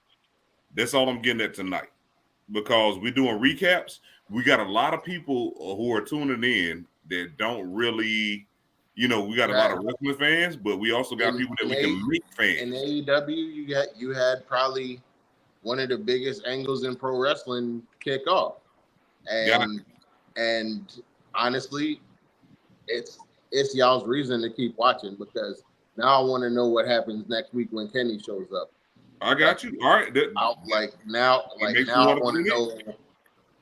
That's all I'm getting at tonight. Because we're doing recaps. We got a lot of people who are tuning in that don't really, we got a lot of wrestling fans, but we also got people that we can make fans. In AEW, you had probably one of the biggest angles in pro wrestling kick off. And honestly, it's y'all's reason to keep watching, because now I want to know what happens next week when Kenny shows up. I got you. All right. Now I want to know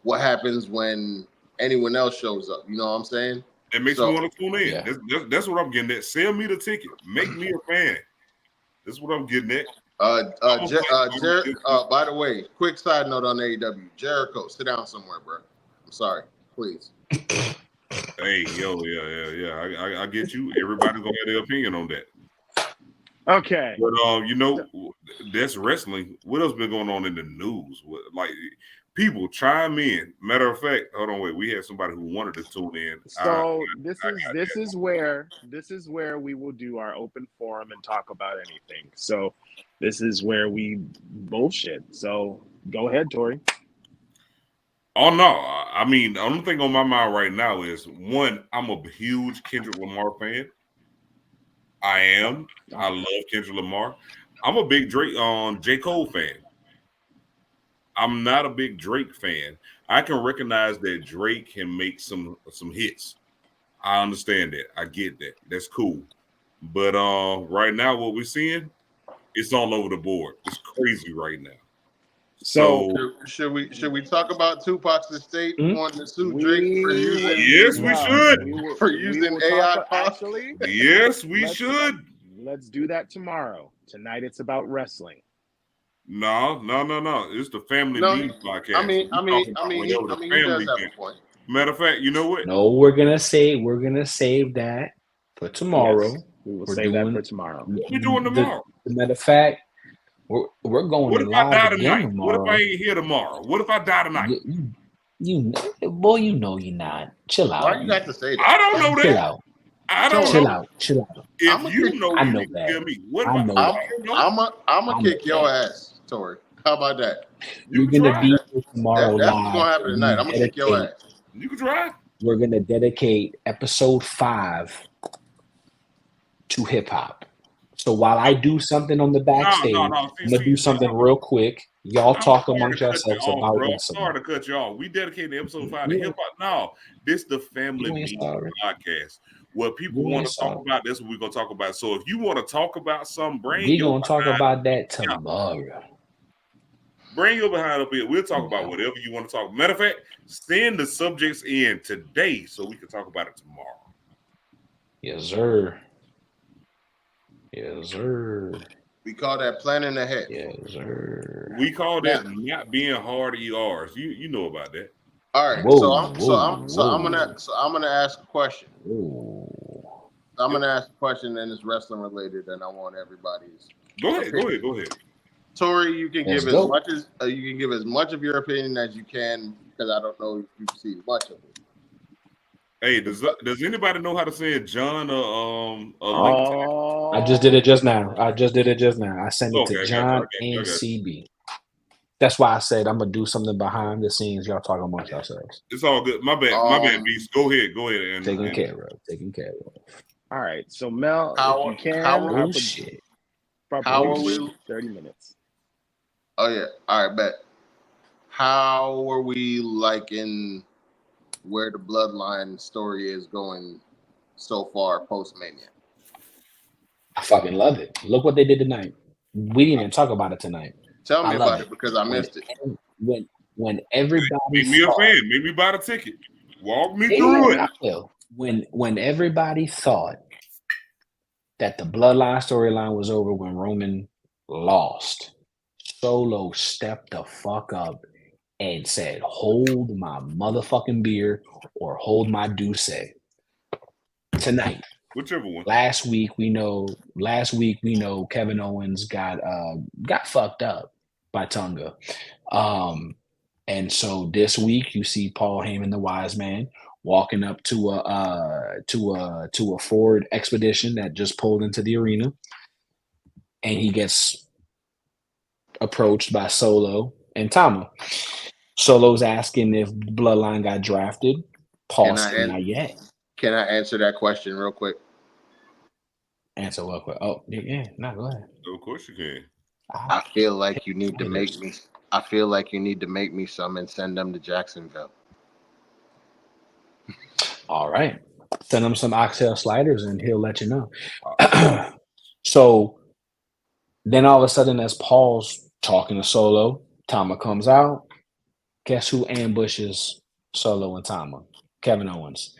what happens when anyone else shows up. You know what I'm saying? It makes me want to tune in. Yeah. That's what I'm getting at. Sell me the ticket. Make me a fan. That's what I'm getting at. By the way, quick side note on AEW. Jericho, sit down somewhere, bro. I'm sorry. Please. Hey, yeah. I get you. Everybody's gonna have their opinion on that. Okay. But that's wrestling. What else been going on in the news? People chime in. Matter of fact, hold on, wait. We had somebody who wanted to tune in. So this is where we will do our open forum and talk about anything. So this is where we bullshit. So go ahead, Tori. Oh no! I mean, the only thing on my mind right now is, one, I'm a huge Kendrick Lamar fan. I am. I love Kendrick Lamar. I'm a big J. Cole fan. I'm not a big Drake fan. I can recognize that Drake can make some hits. I understand that. I get that. That's cool. But right now, what we're seeing, it's all over the board. It's crazy right now. So should we talk about Tupac's estate wanting to sue Drake for using? Yes, we should. For using AI actually. Yes, we should. Let's do that tomorrow. Tonight it's about wrestling. No. It's the Family News podcast. I mean, he does have a point. Matter of fact, you know what? No, we're gonna save that for tomorrow. Yes, we will save that for tomorrow. What we doing tomorrow? Matter of fact, we're going what if live I die again tonight? tomorrow. What if I ain't here tomorrow? What if I die tonight? You know you're not. Chill out. Why you got to say that? I don't know that. Chill out. I don't Chill know. out. Chill out. If you know, I know you that. tell me. What I if know I that. I'm gonna kick your ass, Tori. How about that? You're gonna be here tomorrow That's live. what's gonna happen tonight. I'm gonna kick your ass. You can try. We're gonna dedicate episode 5 to hip hop. So while I do something on the backstage, I'm gonna do something real quick. Y'all talk amongst yourselves about wrestling. Sorry to cut you off. We dedicated episode 5 to hip hop. No, this the Family News podcast. what people Yeah, want to so- talk about, that's what we're gonna talk about. So if you want to talk about something, bring We your gonna talk behind- about that tomorrow. Bring your behind up here. We'll talk about whatever you want to talk. Matter of fact, send the subjects in today so we can talk about it tomorrow. Yes, sir. Yes, sir. We call that planning ahead. Yes, sir. We call that not being hard ERs. You know about that. All right. Whoa, so I'm whoa. gonna ask a question. Ooh. I'm gonna ask a question, and it's wrestling related, and I want everybody's. Go ahead. Tori, you can Let's give go. as much as you can give as much of your opinion as you can, because I don't know if you've seen much of it. Hey, does anybody know how to send John a link? Oh, I just did it just now. I sent it Okay, I to got John you. and CB. That's why I said I'm gonna do something behind the scenes. Y'all talk amongst yourselves. It's all good. My bad, Beast. Go ahead. And Taken care of. All right. So Mel, How- if you can, how- Oh shit. How are we? 30 minutes. Oh yeah. All right, bet. How are we liking where the bloodline story is going so far post Mania? I fucking love it. Look what they did tonight. We didn't even talk about it tonight. Tell me I love about it because I missed it. When everybody make me a thought- fan. Make me buy the ticket. Walk me Yeah, through it. I will. When everybody thought that the bloodline storyline was over when Roman lost, Solo stepped the fuck up and said, "Hold my motherfucking beer or hold my douce." Tonight. Whichever one. Last week we know Kevin Owens got fucked up by Tonga. And so this week you see Paul Heyman, the wise man, walking up to a Ford Expedition that just pulled into the arena, and he gets approached by Solo and Tama. Solo's asking if Bloodline got drafted. Paul said not yet. Can I answer that question real quick? Answer what quick? Oh yeah, no, go ahead. Of course you can. I feel like you need to make me. I feel like you need to make me some and send them to Jacksonville. All right. Send him some oxtail sliders and he'll let you know. So then all of a sudden, as Paul's talking to Solo, Tama comes out. Guess who ambushes Solo and Tama? Kevin Owens.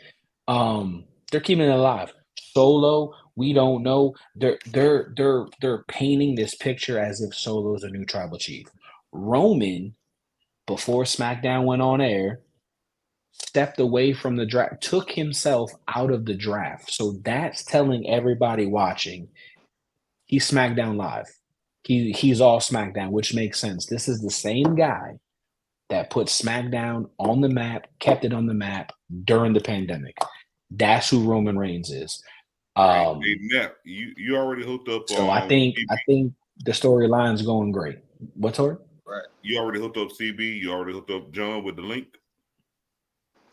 They're keeping it alive. Solo, we don't know. They're painting this picture as if Solo's a new tribal chief. Roman, before SmackDown went on air, stepped away from the draft, took himself out of the draft. So that's telling everybody watching he's SmackDown Live. He's all SmackDown, which makes sense. This is the same guy that put SmackDown on the map, kept it on the map during the pandemic. That's who Roman Reigns is. Hey, Nep, you already hooked up. So I think the storyline's going great. What's hard? Right. You already hooked up CB. You already hooked up John with the link.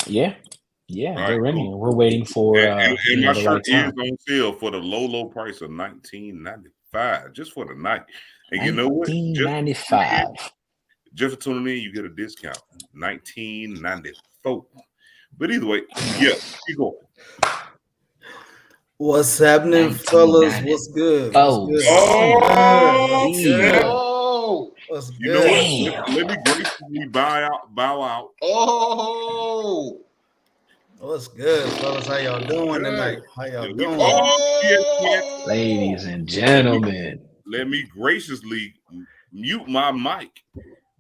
Yeah, All they're right, in cool. here. We're waiting for And my the shirt right time. is on sale for the low price of $19.95 just for the night. And you know what? $19.95. Just for tuning in, you get a discount. $19.94. But either way, yeah, keep going. What's happening, fellas? What's good? Oh, What's good? Oh, good? Oh, What's You know good? what? Let me gracefully bow out. oh, What's good, fellas? How y'all doing tonight? How y'all Yeah, we doing? oh. ladies and gentlemen. Let me graciously mute my mic.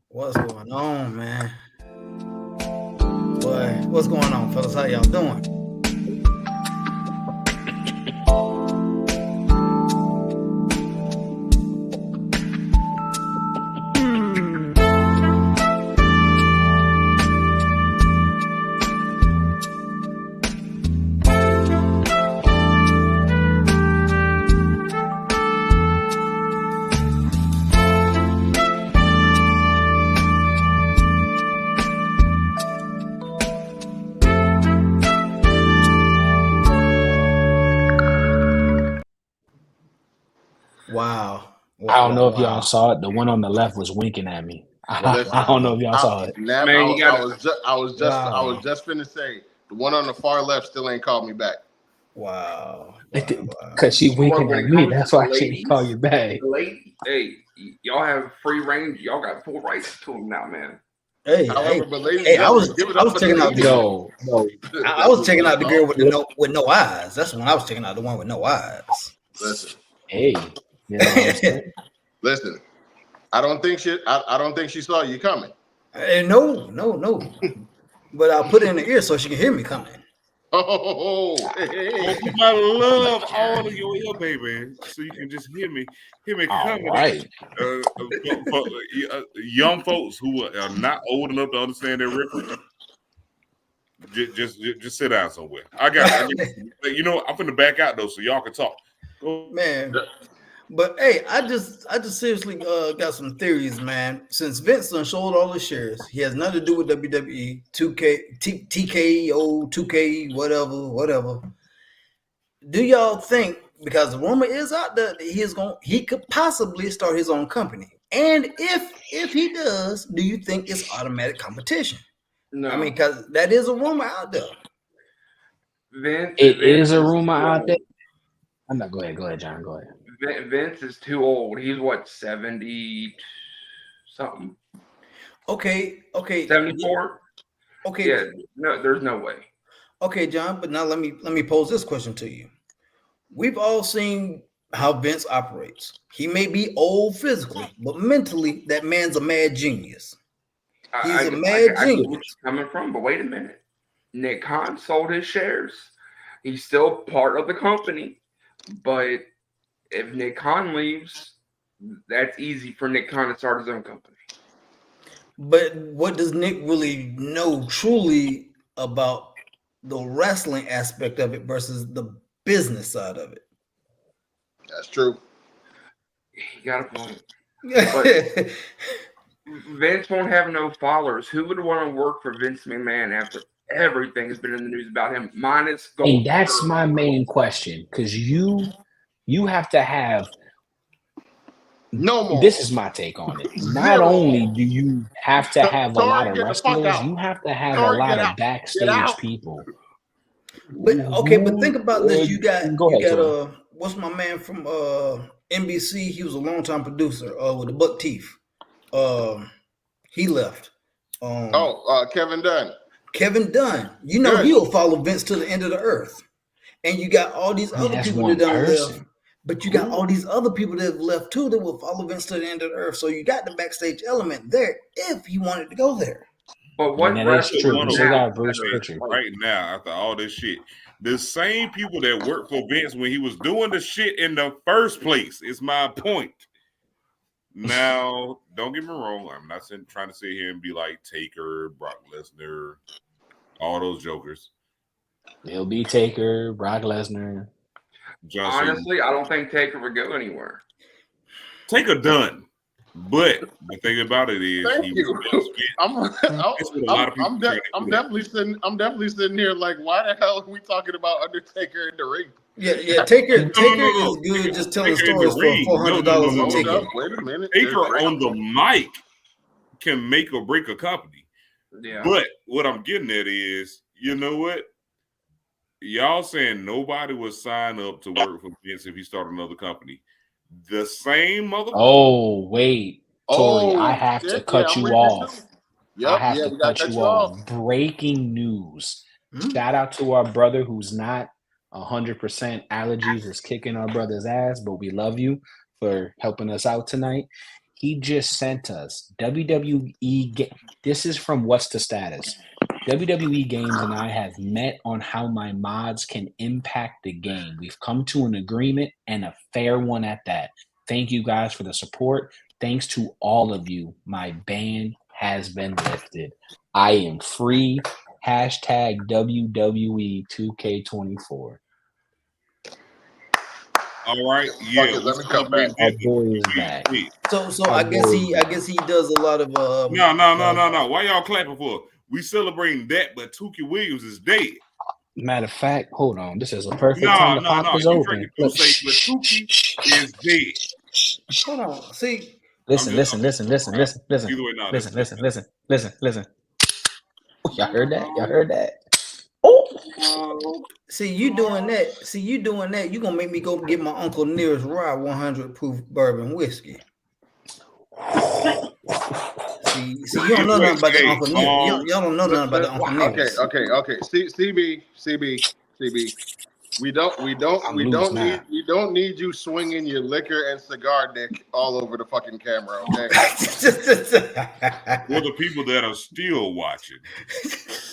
What's going on, man? Boy, what's going on, fellas? How y'all doing? Wow. I don't know if y'all saw it. The one on the left was winking at me. I don't know if y'all saw it. Nap, Man, you I was just finna say the one on the far left still ain't called me back. Wow. Because she winking when at it me. comes That's to why the she didn't call ladies, you back. The lady, hey, y'all have free range. Y'all got full rights to them now, man. Hey, However, but ladies hey, and I was gentlemen, give it up for checking the out the No. I was checking out the girl with no eyes. That's when I was checking out the one with no eyes. Listen, Hey, you know what I'm saying? listen. I don't think she saw you coming. No. But I'll put it in the ear so she can hear me coming. Oh, Well, hey. you gotta love all of your ear, baby, so you can just hear me All coming. right. Young folks who are not old enough to understand their reference, just sit down somewhere. I got you know, I'm finna back out though, so y'all can talk. Go. Man. But hey, I just seriously got some theories, man. Since Vince done sold all his shares, he has nothing to do with WWE, 2K, TKO, 2K, whatever. Do y'all think, because the rumor is out there that he could possibly start his own company? And if he does, do you think it's automatic competition? No, I mean, because that is a rumor out there. Vince. It Vince is a rumor too out old. there. I'm not. Go ahead, John. Go ahead. Vince is too old. He's what, 70 something? Okay. 74? Okay. Yeah, no, there's no way. Okay, John, but now let me pose this question to you. We've all seen how Vince operates. He may be old physically, but mentally, that man's a mad genius. He's a mad I get where genius. you're coming from, but wait a minute. Nick Khan sold his shares. He's still part of the company, but if Nick Khan leaves, that's easy for Nick Khan to start his own company. But what does Nick really know truly about the wrestling aspect of it versus the business side of it? That's true. You got a point. But Vince won't have no followers. Who would want to work for Vince McMahon after everything has been in the news about him? Minus gold. And that's my main question, because you have to have. No more. This is my take on it. Not only do you have to have a lot of get the fuck wrestlers, out. you have to have Sorry, a lot get of out. Get backstage out. people. But okay, but think about this. You got Tori. What's my man from NBC? He was a longtime producer with the buck teeth. He left. Kevin Dunn. Kevin Dunn. You know he'll follow Vince to the end of the earth. And you got all these other people that done left. But you got all these other people that have left too that will follow Vince to the end of the earth. So you got the backstage element there if he wanted to go there. But what true. Right now, after all this shit, the same people that worked for Vince when he was doing the shit in the first place is my point. Now, don't get me wrong. I'm not trying to sit here and be like Taker, Brock Lesnar, all those jokers. It'll be Taker, Brock Lesnar. Honestly, I don't think Taker would go anywhere. Taker done. But the thing about it is, I'm definitely sitting here like, why the hell are we talking about Undertaker in the ring? Yeah. Taker is good. Just telling stories for $400 a ticket. Wait a minute. Taker on the mic can make or break a company. Yeah. But what I'm getting at is, you know what? Y'all saying nobody would sign up to work for Vince if he started another company. The same motherfucker. Oh, wait. Tori, I have to cut you off. I have to cut you off. Breaking news. Shout out to our brother who's not 100% allergies is kicking our brother's ass, but we love you for helping us out tonight. He just sent us WWE. This is from What's the Status. WWE Games and I have met on how my mods can impact the game. We've come to an agreement, and a fair one at that. Thank you guys for the support. Thanks to all of you. My ban has been lifted. I am free. Hashtag WWE 2K24. All right, yeah. Let me come back. Our boy is back. So I guess he does a lot of No. Why y'all clapping for? We celebrating that, but Tukey Williams is dead. Matter of fact, hold on. This is a perfect time to pop this open. Tukey is dead. Hold on. See. Listen. Y'all heard that? Oh. See you doing that. See you doing that. You gonna make me go get my Uncle Nearest Rye 100 proof bourbon whiskey. See, you don't know nothing about the Uncle Nearest. Y'all don't know nothing about the Uncle Nearest. Okay. CB. We don't need you swinging your liquor and cigar dick all over the fucking camera, okay? For the people that are still watching,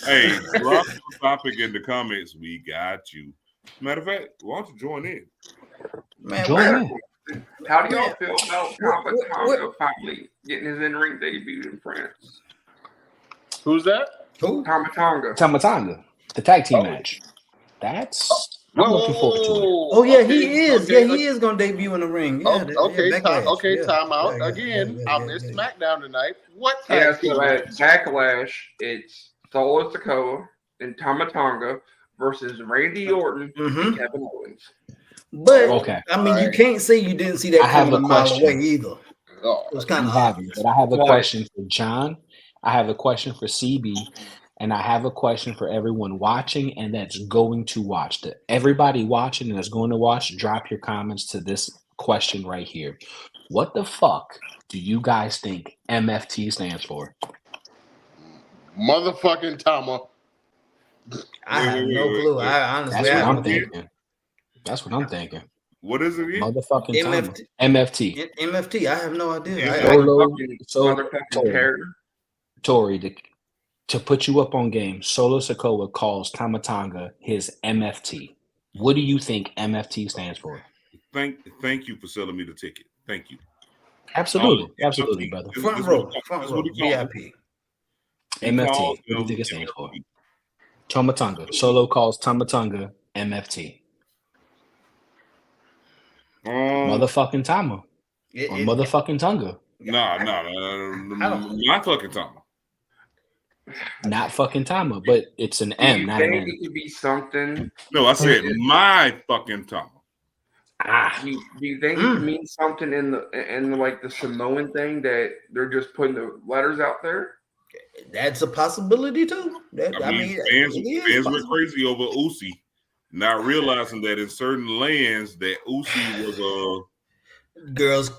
hey, drop the topic in the comments. We got you. Matter of fact, why don't you join in? Man, Join in. How do y'all feel about Tama Tonga finally getting his in-ring debut in France? Who's that? Who? Tama Tonga. Tama Tonga, the tag team match. I'm looking forward to it. Oh yeah, he is. Yeah, he is gonna debut in the ring. Yeah, time out. Again, I missed SmackDown tonight. What Yeah, tag team? so at Backlash, it's Solo Sikoa and Tama Tonga versus Randy Orton and Kevin Owens. But Okay. I mean, you can't say you didn't see that I have coming a a mile question. away either. Oh, It was kind You of haven't, obvious. but I have a What? question for John. I have a question for CB, and I have a question for everyone watching and that's going to watch. Everybody watching and that's going to watch, drop your comments to this question right here. What the fuck do you guys think MFT stands for? motherfucking Tama. I have no Wait. clue. I honestly, That's I what have I'm no clue. thinking. That's what I'm thinking. What is it again? Motherfucking Tama. MFT. MFT. MFT. I have no idea. Yeah. Motherfucking character. Tori, to put you up on game, Solo Sikoa calls Tama Tonga his MFT. What do you think MFT stands for? Thank you for selling me the ticket. Thank you. Absolutely, Oh, absolutely, MFT. brother. Front That's row, what he front calls- row, that's what he calls VIP. MFT. calls What do you them think it stands for? MFT. Tama Tonga. Solo calls Tama Tonga MFT. Motherfucking Tama. Or motherfucking Tonga. Nah, not fucking Tama. Not fucking Tama, but it's an Do M, you not an think N. it could be something? No, I said my fucking Tama. Ah, Do you think it could mean something in the like the Samoan thing that they're just putting the letters out there? That's a possibility too. I mean, fans went crazy over Uzi, not realizing that in certain lands that Uzi was girls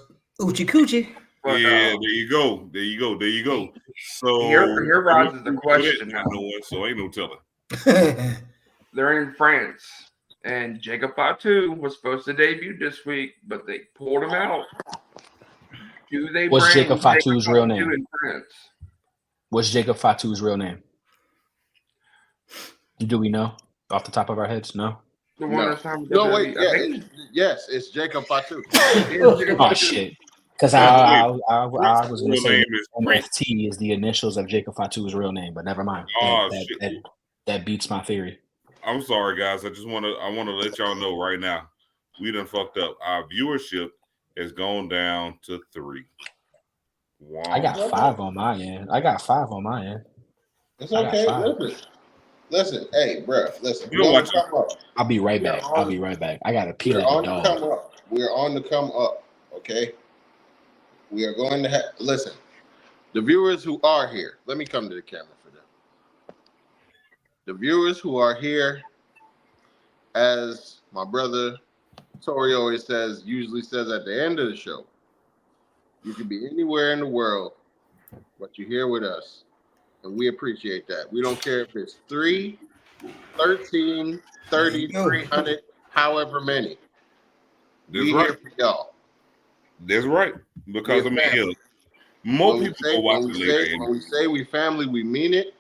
Oochie Coochie. But, there you go. So here rises the question now. So ain't no telling. They're in France, and Jacob Fatu was supposed to debut this week, but they pulled him out. Do they What's bring Jacob Fatu's real name? in France? What's Jacob Fatu's real name? Do we know off the top of our heads? No. The one that's on No, wait. WWE. Yes, it's Jacob Fatu. Oh shit! Because I was going to Real say name is Prince. MFT is the initials of Jacob Fatu's real name, but never mind. Oh, shit. That beats my theory. I'm sorry, guys. I want to let y'all know right now. We done fucked up. Our viewership has gone down to 3. Wow. I got 5 on my end. It's okay. Listen. Hey, bro. Listen. You don't watch it. I'll be right back. I got to pee like a dog. We're on the come up. Okay. We are going to listen. The viewers who are here. Let me come to the camera for them. The viewers who are here, as my brother Tori always usually says at the end of the show, you can be anywhere in the world, but you're here with us. And we appreciate that. We don't care if it's 3, 13, 30, 300, however many. That's right. Here for y'all. That's right. Because more people are watching later. When we say we family, we mean it.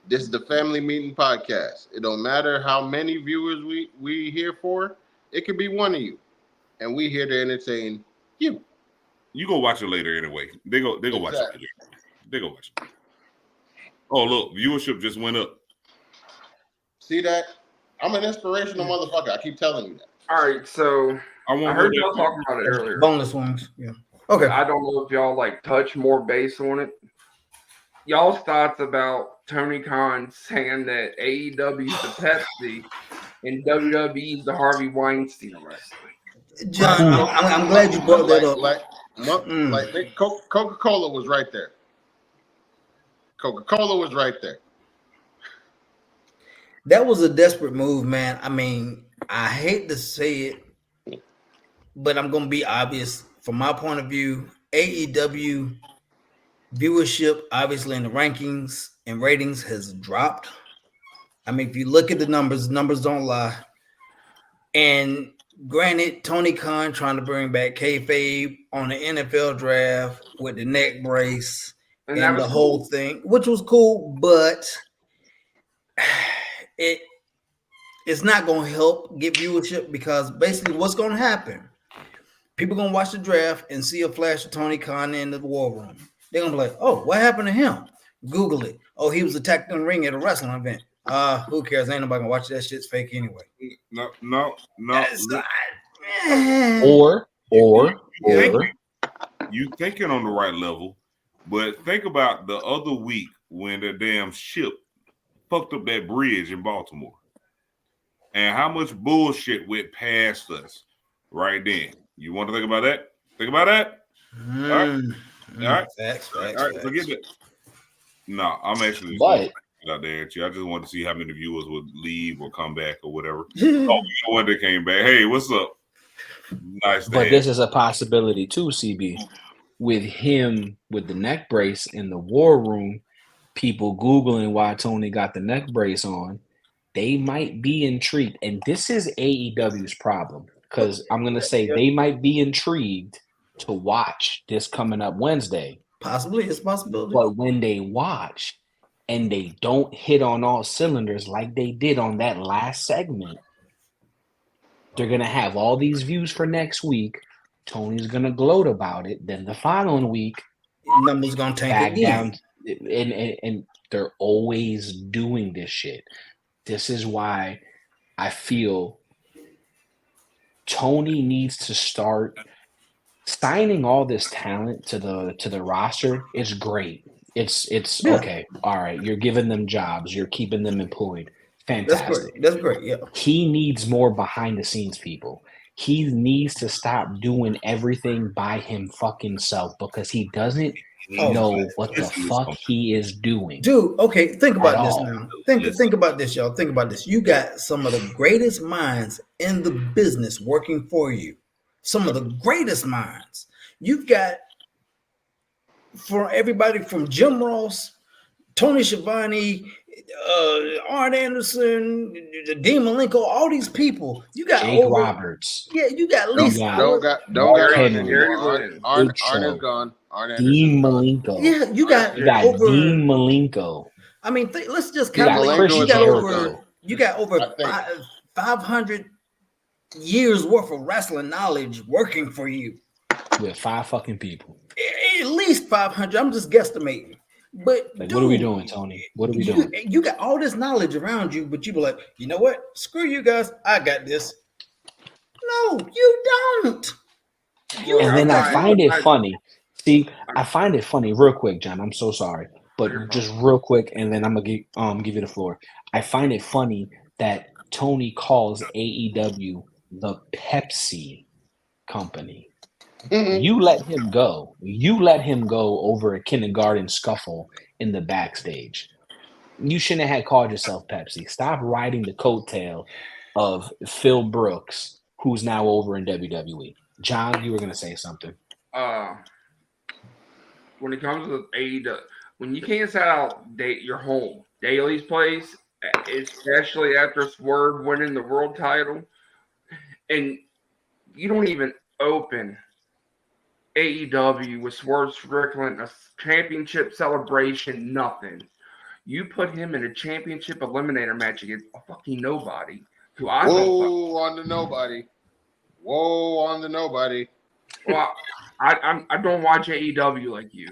This is the Family Meeting Podcast. It don't matter how many viewers we here for. It could be one of you. And we here to entertain you. You go watch it later anyway. They go watch it later. They go watch it. Oh, look, viewership just went up. See that? I'm an inspirational motherfucker. I keep telling you that. All right, so I heard y'all talking about it earlier. Boneless wings. Yeah. Okay. I don't know if y'all like touch more base on it. Y'all's thoughts about Tony Khan saying that AEW is the Pepsi and WWE is the Harvey Weinstein of wrestling. John, I'm glad you brought that up. Like Coca-Cola was right there. Coca-Cola was right there. That was a desperate move, man. I mean, I hate to say it, but I'm gonna be obvious. From my point of view, AEW viewership, obviously in the rankings and ratings, has dropped. I mean, if you look at the numbers don't lie. And granted, Tony Khan trying to bring back kayfabe on the NFL draft with the neck brace And and that was the whole cool. thing, which was cool, but it's not going to help get viewership because basically what's going to happen, people going to watch the draft and see a flash of Tony Khan in the war room. They're going to be like, oh, what happened to him? Google it. Oh, he was attacked in the ring at a wrestling event. Who cares? Ain't nobody going to watch that. Shit's fake anyway. No. That's not, Or You thinking on the right level, but think about the other week when the damn ship fucked up that bridge in Baltimore. And how much bullshit went past us right then. You want to think about that? Think about that? All right. Facts. Forget it. No, I'm actually just But- going to out there at you. I just want to see how many viewers would leave or come back or whatever. Oh, Yeah. you know what? They came back. Hey, what's up? Nice to But have this is a possibility too, CB. With him with the neck brace in the war room, people Googling why Tony got the neck brace on, they might be intrigued. And this is AEW's problem. Because I'm gonna say they might be intrigued to watch this coming up Wednesday. Possibly, it's a possibility. But when they watch and they don't hit on all cylinders like they did on that last segment, they're going to have all these views for next week. Tony's going to gloat about it. Then the following week, numbers gonna tank back again. down. And they're always doing this shit. This is why I feel Tony needs to start signing all this talent to the roster. Is great. It's Yeah. okay. All right. You're giving them jobs. You're keeping them employed. That's Fantastic. great. That's great. Yeah. He needs more behind the scenes people. He needs to stop doing everything by him fucking self because he doesn't know what the fuck he is doing. Dude, okay, think about At this all. now. Think about this, y'all. Think about this. You got some of the greatest minds in the business working for you. Some of the greatest minds. You've got for everybody from Jim Ross, Tony Schiavone, Arn Anderson, Dean Malenko, all these people. You got Jake over, Roberts, yeah, you got at least got- Don't got Mark Arn Henry, anymore. Arn Big is Show, gone. Arn Dean Anderson's gone. Malenko. yeah, you got over. Dean Malenko. I mean, let's just You got calculate. Chris You got over. Jericho You got over I think- 500 years worth of wrestling knowledge working for you. with 5 fucking people. At least 500. I'm just guesstimating. But Like, dude, what are we doing, Tony? What are we doing? You got all this knowledge around you, but you be like, you know what? Screw you guys. I got this. No, you don't. You And then I don't. find it funny. See, I find it funny real quick, John. I'm so sorry, but just real quick, and then I'm gonna give you the floor. I find it funny that Tony calls AEW the Pepsi company. You let him go. You let him go over a kindergarten scuffle in the backstage. You shouldn't have called yourself Pepsi. Stop riding the coattail of Phil Brooks, who's now over in WWE. John, you were gonna say something. When it comes to AEW, when you can't set out your home Daly's place, especially after Swerve winning the world title, and you don't even open AEW with Swerve Strickland, a championship celebration, nothing. You put him in a championship eliminator match against a fucking nobody. Who I Whoa on the nobody. Whoa on the nobody. Well, I don't watch AEW like you,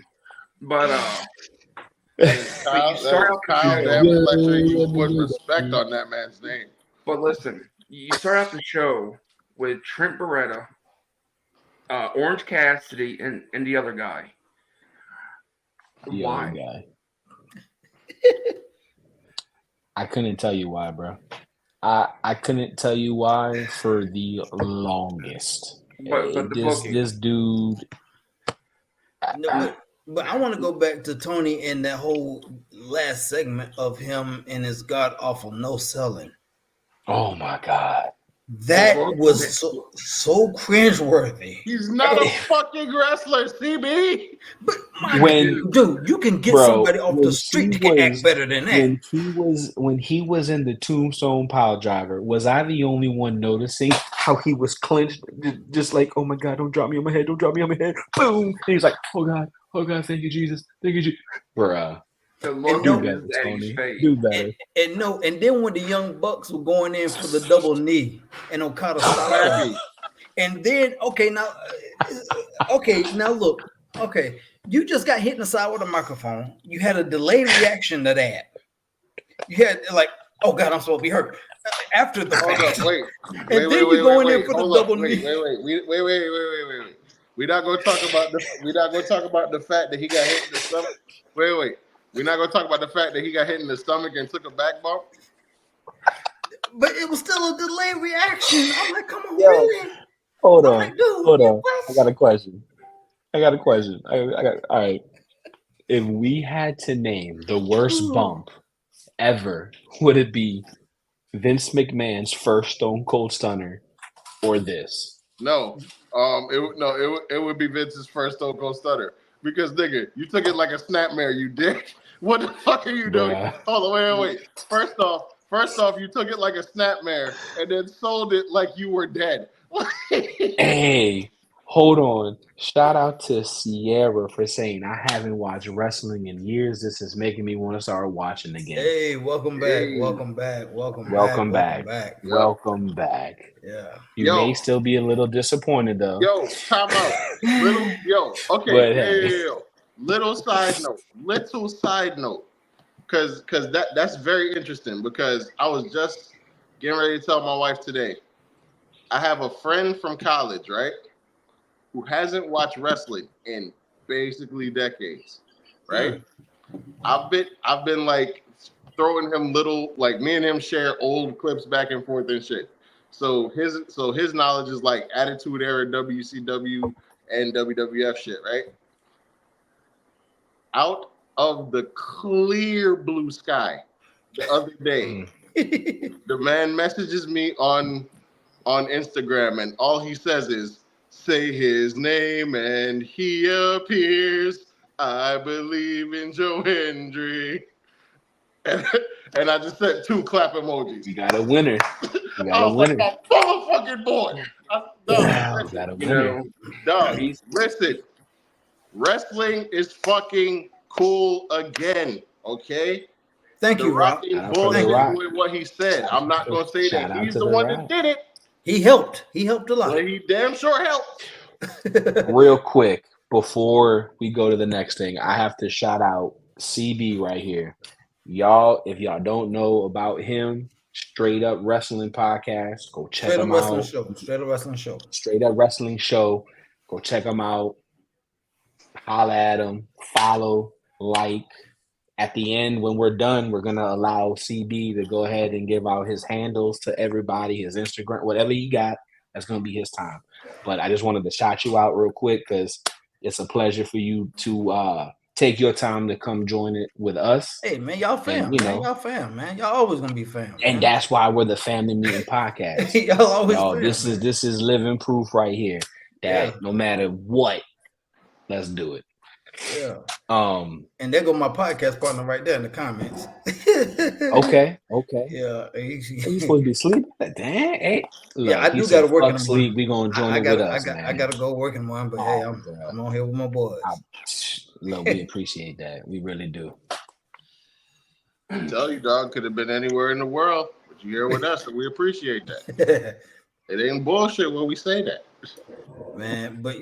but Kyle, Kyle damn Fletcher, you put respect on that man's name. But listen, you start out the show with Trent Beretta, Orange Cassidy, and the other guy. The Why? other guy. I couldn't tell you why, bro. I couldn't tell you why for the longest. But the booking. This dude. But I want to go back to Tony and that whole last segment of him and his god awful no selling. Oh my God. That was so cringeworthy. He's not a fucking wrestler, CB. But When- dude, you can get Bro, somebody off when the street he that can act was- better than that. When he was in the Tombstone Pile Driver, was I the only one noticing how he was clenched, just like, oh my God, don't drop me on my head, don't drop me on my head, boom, and he's like, oh God, thank you Jesus, bruh. The And look Do on no- better, his Eddie's Tony. face. Do better. And then when the Young Bucks were going in for the double knee and Okada stopped Happy. them. And then okay now look, okay, you just got hit in the side with a microphone. You had a delayed reaction to that. You had like, oh God, I'm supposed to be hurt after the Hold fact. up, wait. And then you go in there for the double knee. Wait. We're not gonna talk about the fact that he got hit in the stomach. Wait. We're not gonna talk about the fact that he got hit in the stomach and took a back bump. But it was still a delayed reaction. I'm like, come on, Yo, really? Hold I'm on. like, dude, Hold on. what? I got a question. I got all right. If we had to name the worst bump ever, would it be Vince McMahon's first Stone Cold Stunner or this? No, it would be Vince's first Stone Cold Stunner because nigga, you took it like a snapmare, you dick. What the fuck are you doing? Bruh. Hold on, wait. First off, you took it like a snapmare and then sold it like you were dead. Hey, hold on. Shout out to Sierra for saying I haven't watched wrestling in years. This is making me want to start watching again. Hey, welcome back. Hey. Welcome back. Welcome back. Welcome back. Yeah. You Yo. may still be a little disappointed though. Yo, time out. Okay. But, hey. Little side note. Cause that's very interesting because I was just getting ready to tell my wife today. I have a friend from college, right? Who hasn't watched wrestling in basically decades, right? I've been like throwing him little, like me and him share old clips back and forth and shit. So his knowledge is like Attitude Era, WCW, and WWF shit, right? Out of the clear blue sky, the other day, the man messages me on Instagram, and all he says is, "Say his name and he appears. I believe in Joe Hendry." And I just sent 2 clap emojis. You got a winner. You I got a was like, winner. my motherfucking boy. You got a You winner. know, Dog, he's- listen. Wrestling is fucking cool again, okay? Thank The you, Rock. Rock ain't Shout out to The Rock. bullshitting with what he said. I'm not gonna say Shout that out he's to the The one Rock. that did it, He helped. He helped a lot. but he damn sure helped. Real quick, before we go to the next thing, I have to shout out CB right here. Y'all, if y'all don't know about him, Straight Up Wrestling Podcast, go check Straight up him wrestling out. show. Straight up wrestling show. Straight Up Wrestling Show. Go check him out. Holla at him. Follow, like. At the end, when we're done, we're going to allow CB to go ahead and give out his handles to everybody, his Instagram, whatever he got. That's going to be his time. But I just wanted to shout you out real quick because it's a pleasure for you to take your time to come join it with us. Hey man, y'all fam, And, you man. know- Y'all fam, man. Y'all always gonna be fam. And man. that's why we're the Family Meeting Podcast. y'all always Yo, fam, this man. is living proof right here that Yeah. no matter what, let's do it. Yeah. And there go my podcast partner right there in the comments. okay. Yeah. You supposed to be sleeping? Damn. Hey, look, Yeah, I he do said, gotta work in "Fuck the sleep. We gonna join it with us, man." I gotta go work in one, but hey, I'm on here with my boys. Look, we appreciate that. We really do. I tell you, dog, could have been anywhere in the world, but you're here with us, and we appreciate that. It ain't bullshit when we say that. Man, but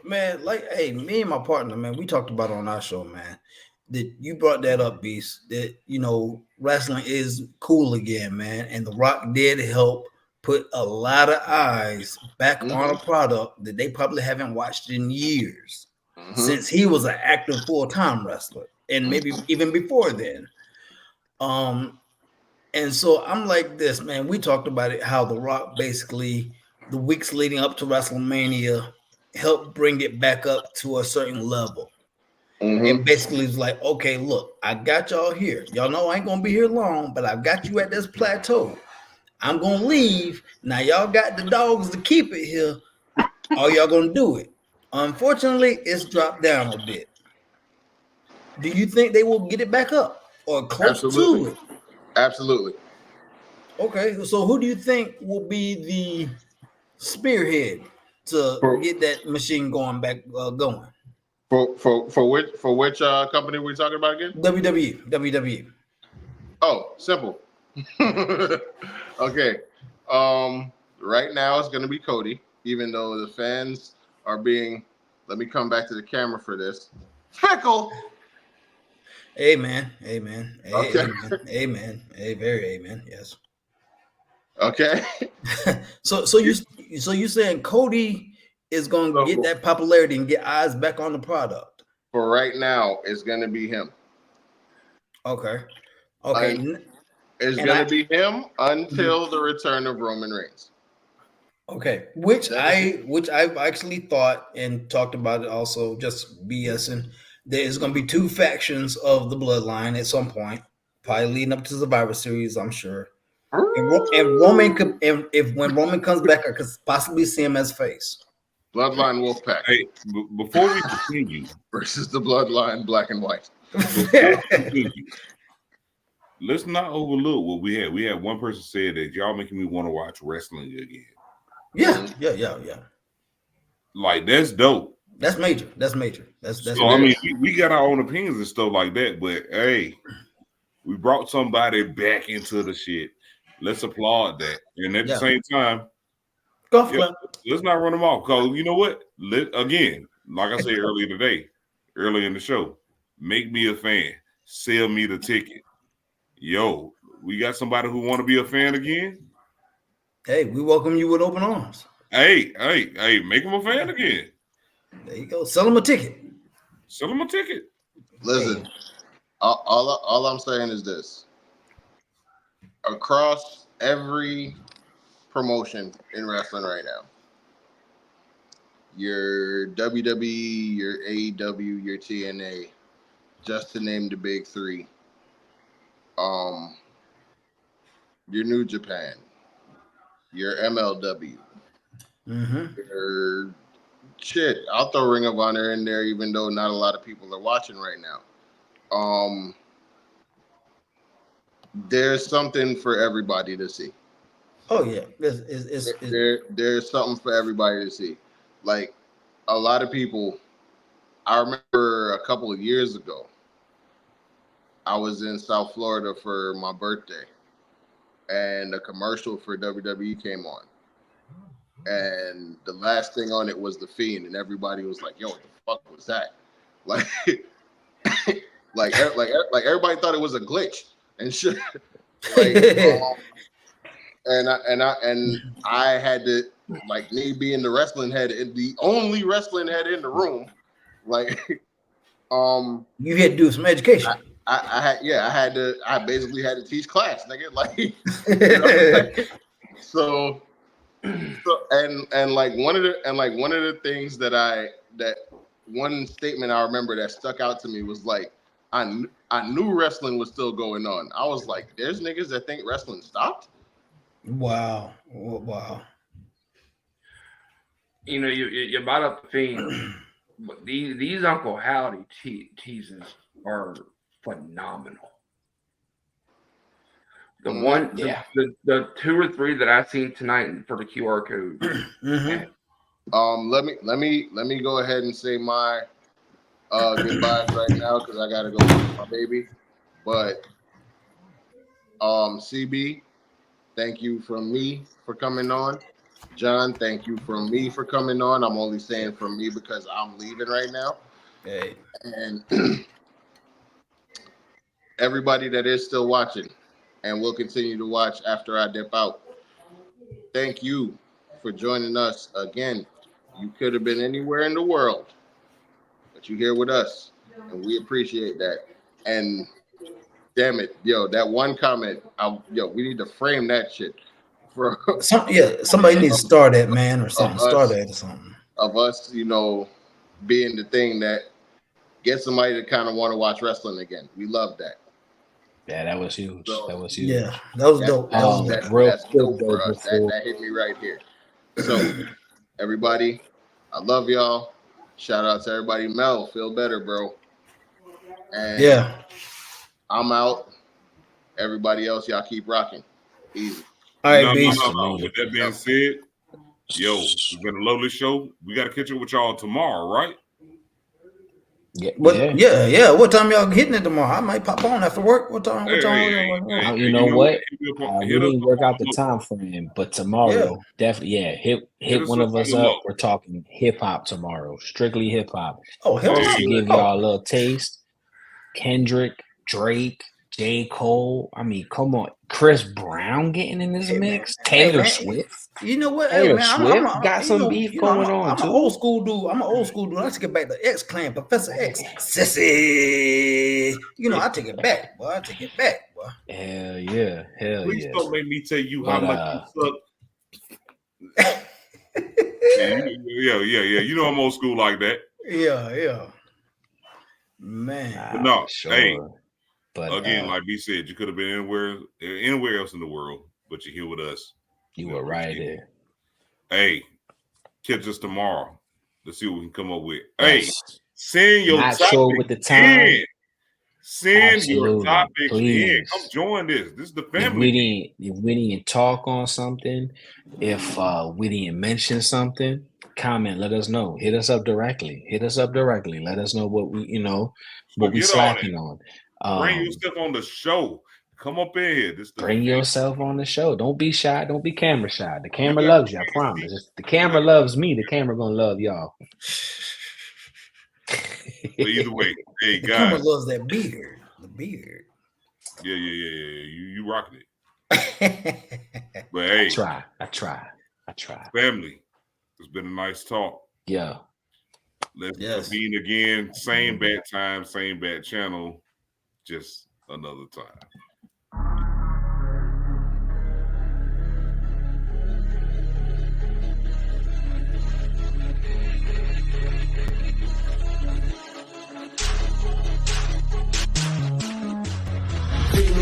man, like, hey, me and my partner, man, we talked about it on our show, man. That you brought that up, Beast. That wrestling is cool again, man. And The Rock did help put a lot of eyes back on a product that they probably haven't watched in years since he was an active full-time wrestler, and maybe even before then. And so I'm like this, man. We talked about it, how The Rock basically, the weeks leading up to WrestleMania, helped bring it back up to a certain level. and basically was like, okay, look, I got y'all here. Y'all know I ain't gonna be here long, but I've got you at this plateau. I'm gonna leave. Now y'all got the dogs to keep it here. Are y'all gonna do it? Unfortunately, it's dropped down a bit. Do you think they will get it back up or close to it? Absolutely. Okay, so who do you think will be the spearhead to get that machine going back going? For which company we're talking about again? WWE. Oh, simple. Okay. Right now it's gonna be Cody, even though the fans are being. Let me come back to the camera for this. Fickle. Amen. Okay. Amen. Very amen. Yes. Okay. So you saying Cody is going to get that popularity and get eyes back on the product? For right now, it's going to be him. Okay. It's going to be him until the return of Roman Reigns. Okay, which I've actually thought and talked about it also, just BSing. There's going to be two factions of the bloodline at some point, probably leading up to Survivor Series, I'm sure. And Roman could, if when Roman comes back, I could possibly see him as face. Bloodline Wolfpack. Hey, before we continue, versus the Bloodline Black and White. Let's not overlook what we had. We had one person said that y'all making me want to watch wrestling again. Yeah. Like that's dope. That's major. That's so I mean, we got our own opinions and stuff like that, but hey, we brought somebody back into the shit. Let's applaud that. And at the same time, let's not run them off. Because you know what? Again, like I said earlier in the show, make me a fan. Sell me the ticket. Yo, we got somebody who want to be a fan again? Hey, we welcome you with open arms. Hey, make them a fan again. There you go. Sell them a ticket. Listen, all I'm saying is this. Across every promotion in wrestling right now, your WWE, your AEW, your TNA, just to name the big three, your New Japan, your MLW, your shit. I'll throw Ring of Honor in there, even though not a lot of people are watching right now. There's something for everybody to see. Oh yeah, there's something for everybody to see. Like a lot of people, I remember a couple of years ago, I was in South Florida for my birthday, and a commercial for WWE came on, and the last thing on it was The Fiend, and everybody was like, "Yo, what the fuck was that?" Like, like everybody thought it was a glitch and shit. Like, and I had to, like, me being the wrestling head, the only wrestling head in the room, like, you had to do some education. I basically had to teach class, nigga. Like, you know, so like one of the things that one statement I remember that stuck out to me was like, I knew wrestling was still going on. I was like, there's niggas that think wrestling stopped. Wow. You know, you brought up The Fiend, but these Uncle Howdy teases are phenomenal. The two or three that I've seen tonight for the QR code. Let me go ahead and say my goodbyes right now because I gotta go with my baby. But CB, thank you from me for coming on. John, thank you from me for coming on. I'm only saying from me because I'm leaving right now. Hey. And everybody that is still watching and will continue to watch after I dip out, thank you for joining us again. You could have been anywhere in the world, but you're here with us, and we appreciate that. And damn it, yo, that one comment, we need to frame that shit. Somebody needs to start that, man, or something. Start that or something. Of us, you know, being the thing that get somebody to kind of want to watch wrestling again. We love that. Yeah, that was huge. So, that was huge. Yeah, that was dope. That was dope. That's dope for us. That hit me right here. So, everybody, I love y'all. Shout out to everybody. Mel, feel better, bro. And yeah, I'm out. Everybody else, y'all keep rocking. Easy. All right, Beast. With that being said, yo, it's been a lovely show. We got to catch up with y'all tomorrow, right? Yeah, yeah. What time y'all hitting it tomorrow? I might pop on after work. What time? You know what? We didn't work out the time frame, but tomorrow, definitely, hit one of us up. We're talking hip hop tomorrow, strictly hip hop. Oh, hell just to give y'all a little taste. Kendrick, Drake, J. Cole. I mean, come on, Chris Brown getting in this mix. Taylor Swift. You know what? Taylor man, Swift got some beef going on I'm too. an old school dude. I take it back to X Clan, Professor X, Sissy. I take it back, boy. Hell yeah, Please don't make me tell you how much you suck. Yeah. You know I'm old school like that. Yeah. Man. But no, sure. Hey. But again, like B said, you could have been anywhere else in the world, but you're here with us. You were right there. Hey, catch us tomorrow. Let's see what we can come up with. Hey, send your topic with the time. in. Send your topics in. Come join this. This is the family. If we didn't talk on something, if we didn't mention something, comment. Let us know. Hit us up directly. Let us know what we slacking on. Bring yourself on the show. Come up in here. Bring yourself on the show. Don't be shy. Don't be camera shy. The camera loves you. I promise. If the camera loves me, the camera gonna love y'all. But either way, hey the guys. camera loves that beard. The beard. Yeah. You rocking it. But hey, I try. Family, it's been a nice talk. Yeah. Let's convene again. Same bad time, same bad channel. Just another time.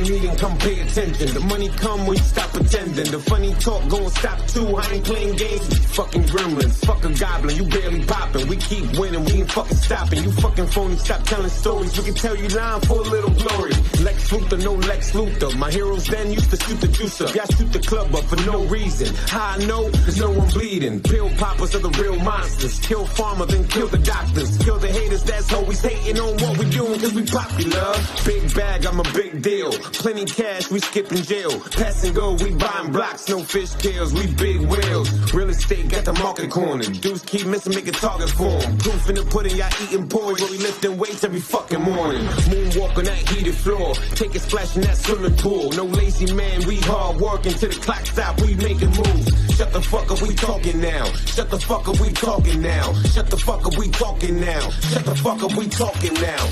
Meeting, come pay attention. The money come when you stop pretending. The funny talk gon' stop too. I ain't playing games. Fucking gremlins, fuck a goblin. You barely popping. We keep winning. We ain't fucking stopping. You fucking phony. Stop telling stories. We can tell you lying for a little glory. Lex Luthor, no Lex Luthor. My heroes then used to shoot the juicer. Y'all shoot the club up for no reason. How I know? There's no one bleeding. Pill poppers are the real monsters. Kill farmer, then kill the doctors. Kill the haters that's always hating on what we doing cause we popular. Big bag, I'm a big deal. Plenty cash, we skipping jail. Pass and go, we buying blocks, no fish tails, we big whales. Real estate got the market corner. Dudes keep missing, make a target for 'em. Proof in the pudding, y'all eating porridge, where we lifting weights every fucking morning. Moonwalk on that heated floor, take a splash in that swimming pool. No lazy man, we hard working till the clock stop, we making moves. Shut the fuck up, we talking now. Shut the fuck up, we talking now. Shut the fuck up, we talking now. Shut the fuck up, we talking now.